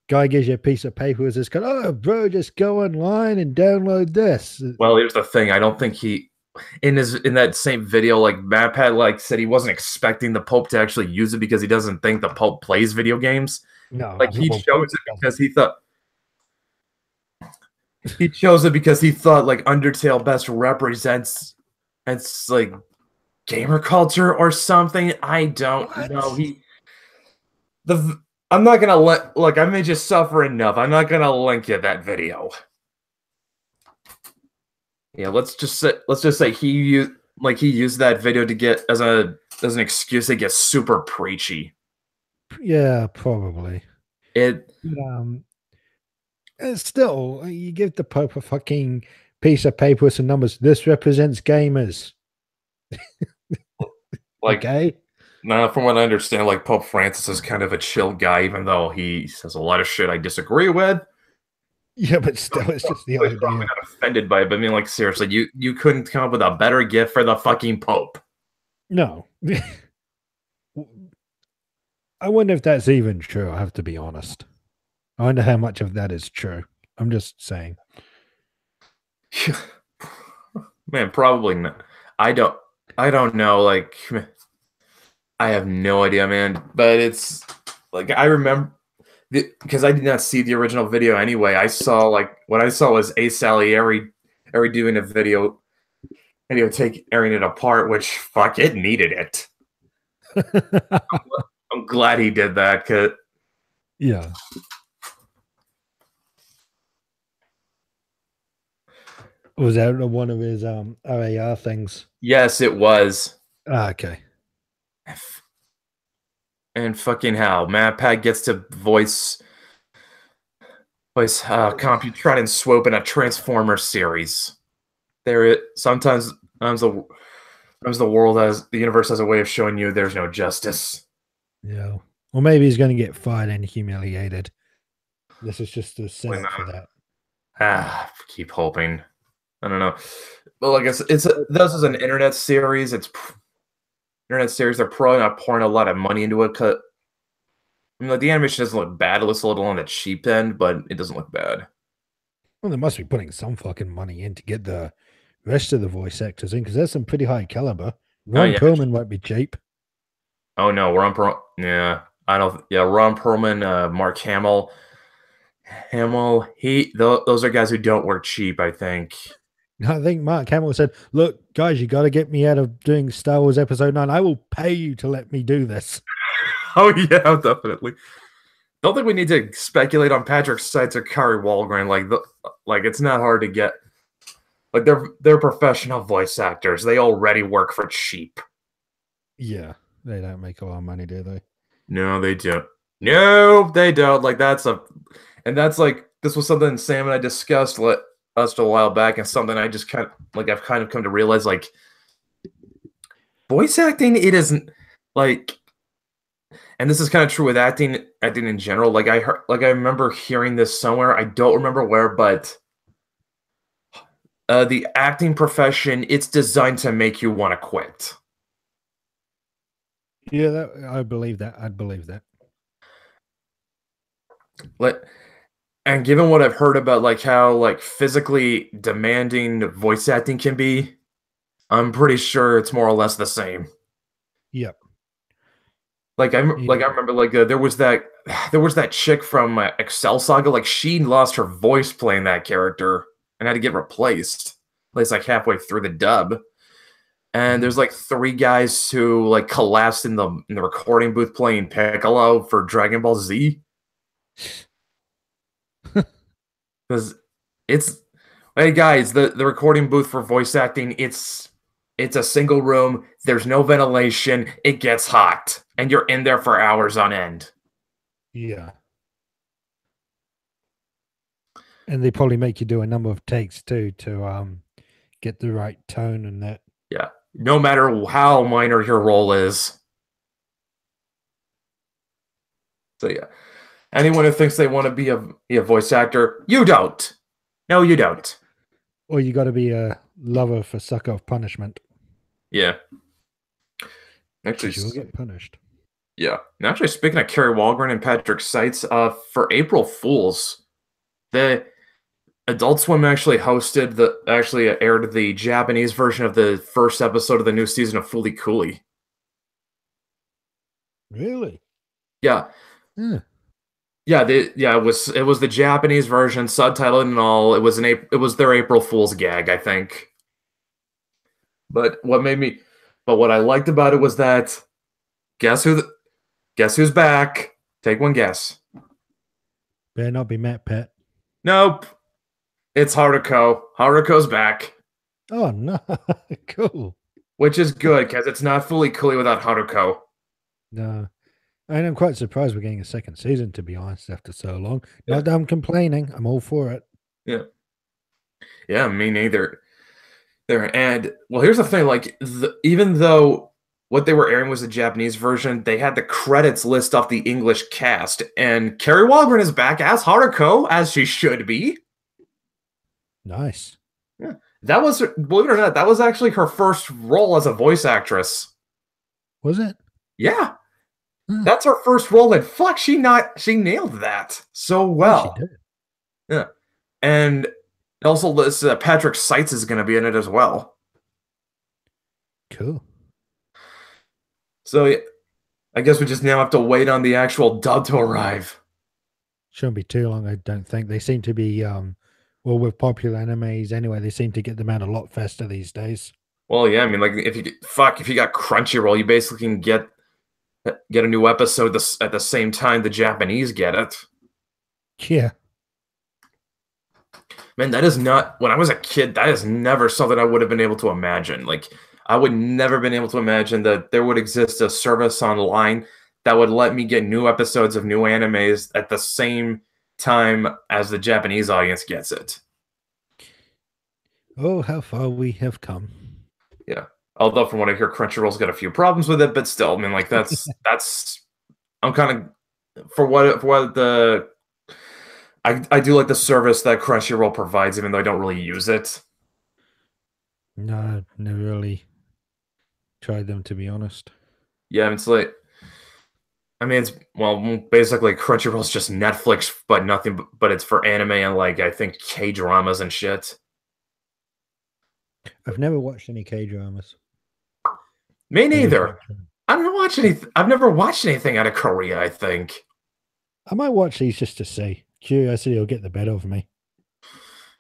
[SPEAKER 2] guy gives you a piece of paper with this code. Oh, bro, just go online and download this.
[SPEAKER 1] Well, here's the thing. I don't think he, in that same video, like MatPat, said he wasn't expecting the Pope to actually use it because he doesn't think the Pope plays video games.
[SPEAKER 2] No,
[SPEAKER 1] like he chose it because he thought. He chose it because he thought like Undertale best represents it's like gamer culture or something. I don't know. I'm not gonna I made you suffer enough. I'm not gonna link you that video. Yeah, let's just say he used that video to get as an excuse to get super preachy.
[SPEAKER 2] Yeah, probably. And still, you give the Pope a fucking piece of paper with some numbers. This represents gamers. Okay.
[SPEAKER 1] Now, from what I understand, like Pope Francis is kind of a chill guy, even though he says a lot of shit I disagree with.
[SPEAKER 2] Yeah, but still, it's just the
[SPEAKER 1] I'm
[SPEAKER 2] idea.
[SPEAKER 1] not offended by it, but I mean, like, seriously, you couldn't come up with a better gift for the fucking Pope.
[SPEAKER 2] No. I wonder if that's even true. I have to be honest. I wonder how much of that is true. I'm just saying.
[SPEAKER 1] Man, probably not. I don't. I don't know. Like, I have no idea, man. But it's like I remember because I did not see the original video anyway. I saw like what I saw was A Salieri doing a video tearing it apart, which fuck it needed it. I'm glad he did that. Cause
[SPEAKER 2] Yeah. Was that one of his RAR things?
[SPEAKER 1] yes, it was.
[SPEAKER 2] Ah, okay.
[SPEAKER 1] And fucking hell, MatPat gets to voice Computron and Swope in a Transformer series. Sometimes the world has the universe has a way of showing you there's no justice.
[SPEAKER 2] Yeah. Or maybe he's going to get fired and humiliated. This is just the setup for that.
[SPEAKER 1] Keep hoping. I don't know. But like this is an internet series. Internet series. They're probably not pouring a lot of money into it. Cause I mean, like the animation doesn't look bad. It looks a little on the cheap end, but it doesn't look bad.
[SPEAKER 2] Well, they must be putting some fucking money in to get the rest of the voice actors in because there's some pretty high caliber. Ron Perlman won't be cheap.
[SPEAKER 1] Oh no, yeah, I don't. Yeah, Ron Perlman, Mark Hamill. Those are guys who don't work cheap. I think.
[SPEAKER 2] I think Mark Hamill said, "Look, guys, you got to get me out of doing Star Wars Episode 9. I will pay you to let me do this."
[SPEAKER 1] Oh yeah, definitely. Don't think we need to speculate on Patrick Seitz or Kari Walgren. Like it's not hard to get. Like they're professional voice actors. They already work for cheap.
[SPEAKER 2] Yeah, they don't make a lot of money, do they?
[SPEAKER 1] No, they don't. No, they don't. Like that's like this was something Sam and I discussed us a while back, and something I just I've kind of come to realize like voice acting. It isn't like. And this is kind of true with acting in general. Like I remember hearing this somewhere. I don't remember where, but the acting profession, it's designed to make you want to quit.
[SPEAKER 2] Yeah, I believe that. I'd believe that.
[SPEAKER 1] And given what I've heard about like how like physically demanding voice acting can be, I'm pretty sure it's more or less the same.
[SPEAKER 2] Yep.
[SPEAKER 1] Like I remember like there was that chick from Excel Saga. Like she lost her voice playing that character and had to get replaced. At least like halfway through the dub. And there's like 3 guys who like collapsed in the recording booth playing Piccolo for Dragon Ball Z. Because hey guys, the recording booth for voice acting, it's a single room. There's no ventilation. It gets hot, and you're in there for hours on end.
[SPEAKER 2] Yeah. And they probably make you do a number of takes too to get the right tone and that.
[SPEAKER 1] Yeah. No matter how minor your role is. So yeah. Anyone who thinks they want to be a voice actor, you don't. No, you don't.
[SPEAKER 2] Or you got to be a lover for sucker of punishment.
[SPEAKER 1] Yeah. Actually,
[SPEAKER 2] you'll get punished.
[SPEAKER 1] Yeah. And actually, speaking of Kari Walgren and Patrick Seitz, for April Fools, the Adult Swim actually aired the Japanese version of the first episode of the new season of Fooly Cooly.
[SPEAKER 2] Really?
[SPEAKER 1] Yeah.
[SPEAKER 2] Yeah.
[SPEAKER 1] Yeah, it was the Japanese version, subtitled and all. It was their April Fool's gag, I think. But what I liked about it was that guess who's back? Take one guess.
[SPEAKER 2] Better not be MatPat.
[SPEAKER 1] Nope. It's Haruko. Haruko's back.
[SPEAKER 2] Oh no. Cool.
[SPEAKER 1] Which is good because it's not Fooly Cooly without Haruko.
[SPEAKER 2] No. And I'm quite surprised we're getting a second season, to be honest, after so long. Yeah. Not that I'm complaining. I'm all for it.
[SPEAKER 1] Yeah. Yeah, me neither. And well, here's the thing: like, even though what they were airing was the Japanese version, they had the credits list off the English cast, and Kari Walgren is back as Haruko, as she should be.
[SPEAKER 2] Nice.
[SPEAKER 1] Yeah. That was, believe it or not, that was actually her first role as a voice actress.
[SPEAKER 2] Was it?
[SPEAKER 1] Yeah.
[SPEAKER 2] Huh.
[SPEAKER 1] That's her first role, and fuck, she nailed that so
[SPEAKER 2] Yeah, she
[SPEAKER 1] well.
[SPEAKER 2] did.
[SPEAKER 1] Yeah. And also this Patrick Seitz is going to be in it as well.
[SPEAKER 2] Cool.
[SPEAKER 1] So yeah, I guess we just now have to wait on the actual dub to arrive.
[SPEAKER 2] Shouldn't be too long, I don't think. They seem to be well, with popular animes anyway, they seem to get them out a lot faster these days.
[SPEAKER 1] Well, yeah, I mean, like if you got Crunchyroll, you basically can get a new episode at the same time the Japanese get it.
[SPEAKER 2] Yeah.
[SPEAKER 1] Man, that is not, when I was a kid, that is never something I would have been able to imagine. Like, I would never been able to imagine that there would exist a service online that would let me get new episodes of new animes at the same time as the Japanese audience gets it.
[SPEAKER 2] Oh, how far we have come.
[SPEAKER 1] Yeah. Although from what I hear, Crunchyroll's got a few problems with it, but still, I mean, like that's I'm kind of for what the I do like the service that Crunchyroll provides, even though I don't really use it.
[SPEAKER 2] No, never really tried them, to be honest.
[SPEAKER 1] Yeah, it's like, I mean, it's, well, basically Crunchyroll's just Netflix, but nothing, but it's for anime and like I think K dramas and shit.
[SPEAKER 2] I've never watched any K dramas.
[SPEAKER 1] Me neither. I don't watch anything. I've never watched anything out of Korea, I think.
[SPEAKER 2] I might watch these just to see. Curiosity will get the better of me.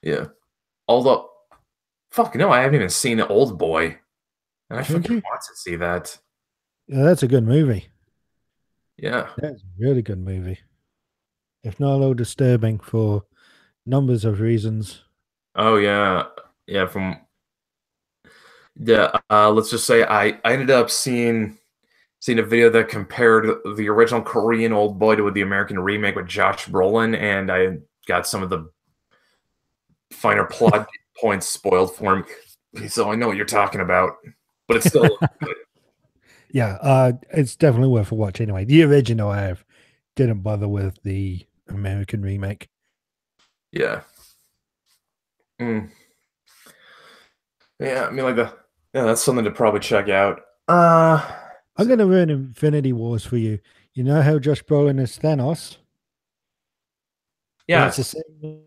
[SPEAKER 1] Yeah. Although, fuck no, I haven't even seen Old Boy. And I fucking want to see that.
[SPEAKER 2] Yeah, that's a good movie.
[SPEAKER 1] Yeah.
[SPEAKER 2] That's a really good movie. If not a little disturbing for numbers of reasons.
[SPEAKER 1] Oh, yeah. Yeah, let's just say I ended up seeing a video that compared the original Korean Old Boy to the American remake with Josh Brolin, and I got some of the finer plot points spoiled for me, so I know what you're talking about. But it's still good.
[SPEAKER 2] Yeah, it's definitely worth a watch anyway. The original I didn't bother with the American remake.
[SPEAKER 1] Yeah. Mm. Yeah, I mean, that's something to probably check out.
[SPEAKER 2] I'm gonna ruin Infinity Wars for you. You know how Josh Brolin is Thanos?
[SPEAKER 1] Yeah,
[SPEAKER 2] well, it's the same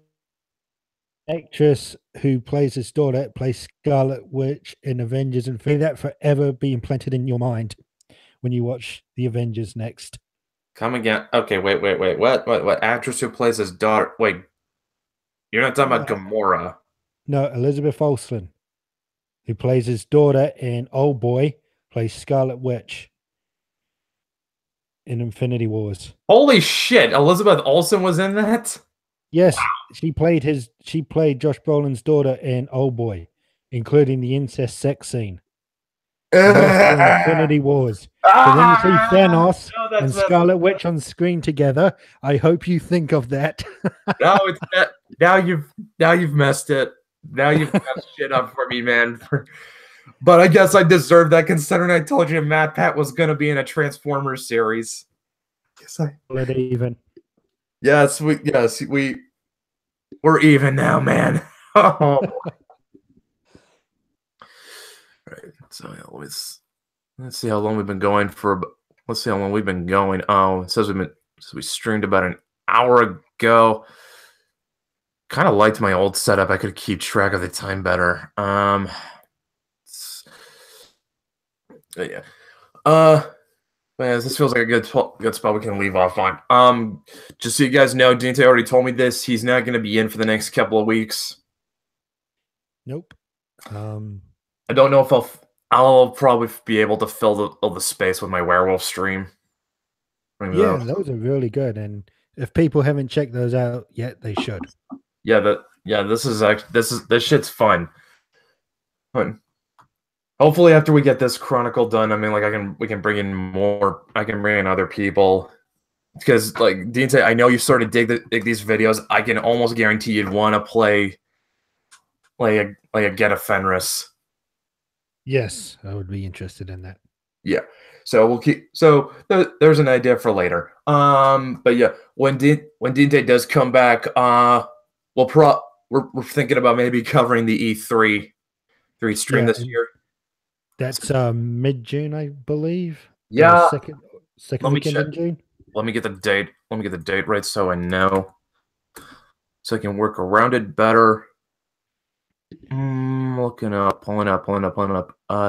[SPEAKER 2] actress who plays his daughter, plays Scarlet Witch in Avengers, and may that forever be implanted in your mind when you watch the Avengers next.
[SPEAKER 1] come again. Okay, wait. What actress who plays his daughter? Wait, you're not talking about Gamora.
[SPEAKER 2] No, Elizabeth Olsen, who plays his daughter in Old Boy, plays Scarlet Witch in Infinity Wars.
[SPEAKER 1] Holy shit, Elizabeth Olsen was in that?
[SPEAKER 2] Yes, wow. She played Josh Brolin's daughter in Old Boy, including the incest sex scene. Infinity Wars. So then you see Thanos and Scarlet Witch on screen together. I hope you think of that.
[SPEAKER 1] Now you've messed it. Now you've messed shit up for me, man. But I guess I deserve that, considering I told you MatPat was going to be in a Transformers series.
[SPEAKER 2] Even.
[SPEAKER 1] Yes, we're even now, man. Oh. Right. So yeah, let's see how long we've been going for. Let's see how long we've been going. Oh, it says we streamed about an hour ago. Kind of liked my old setup. I could keep track of the time better. Yeah. Man, this feels like a good spot we can leave off on. Just so you guys know, Dante already told me this. He's not going to be in for the next couple of weeks.
[SPEAKER 2] Nope.
[SPEAKER 1] I don't know if I'll probably be able to fill the space with my werewolf stream.
[SPEAKER 2] Yeah, those are really good, and if people haven't checked those out yet, they should.
[SPEAKER 1] Yeah, this shit's fun. Hopefully, after we get this chronicle done, I mean, like we can bring in more. I can bring in other people, because like Dante, I know you sort of dig these videos. I can almost guarantee you'd want to play like a Get a Fenris.
[SPEAKER 2] Yes, I would be interested in that.
[SPEAKER 1] Yeah. So we'll keep. So there's an idea for later. But yeah, when Dante does come back, we'll we're thinking about maybe covering the E3 stream this year.
[SPEAKER 2] That's mid-June, I believe.
[SPEAKER 1] Yeah.
[SPEAKER 2] Second
[SPEAKER 1] Let me
[SPEAKER 2] weekend
[SPEAKER 1] check.
[SPEAKER 2] in June.
[SPEAKER 1] Let me get the date. Let me get the date right so I know. So I can work around it better. Looking up, pulling up.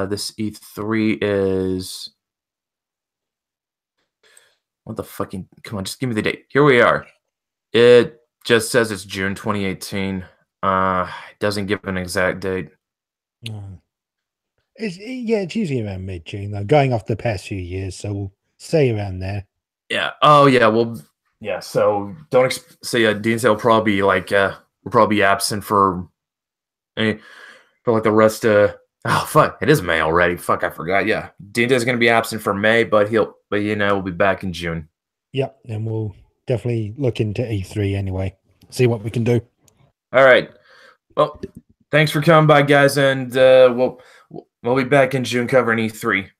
[SPEAKER 1] This E3 is what the fucking come on, just give me the date. Here we are. It just says it's June 2018. It doesn't give an exact date.
[SPEAKER 2] It's usually around mid-June though, going off the past few years, so we'll say around there.
[SPEAKER 1] Yeah. Oh yeah. Well. Yeah. So don't say Dean said will probably be like we'll probably be absent for like the rest of. Oh fuck! It is May already. Fuck, I forgot. Yeah, Dean is going to be absent for May, but we'll be back in June.
[SPEAKER 2] Yep, and we'll definitely look into E3 anyway. See what we can do.
[SPEAKER 1] All right. Well, thanks for coming by, guys, and we'll be back in June covering E3.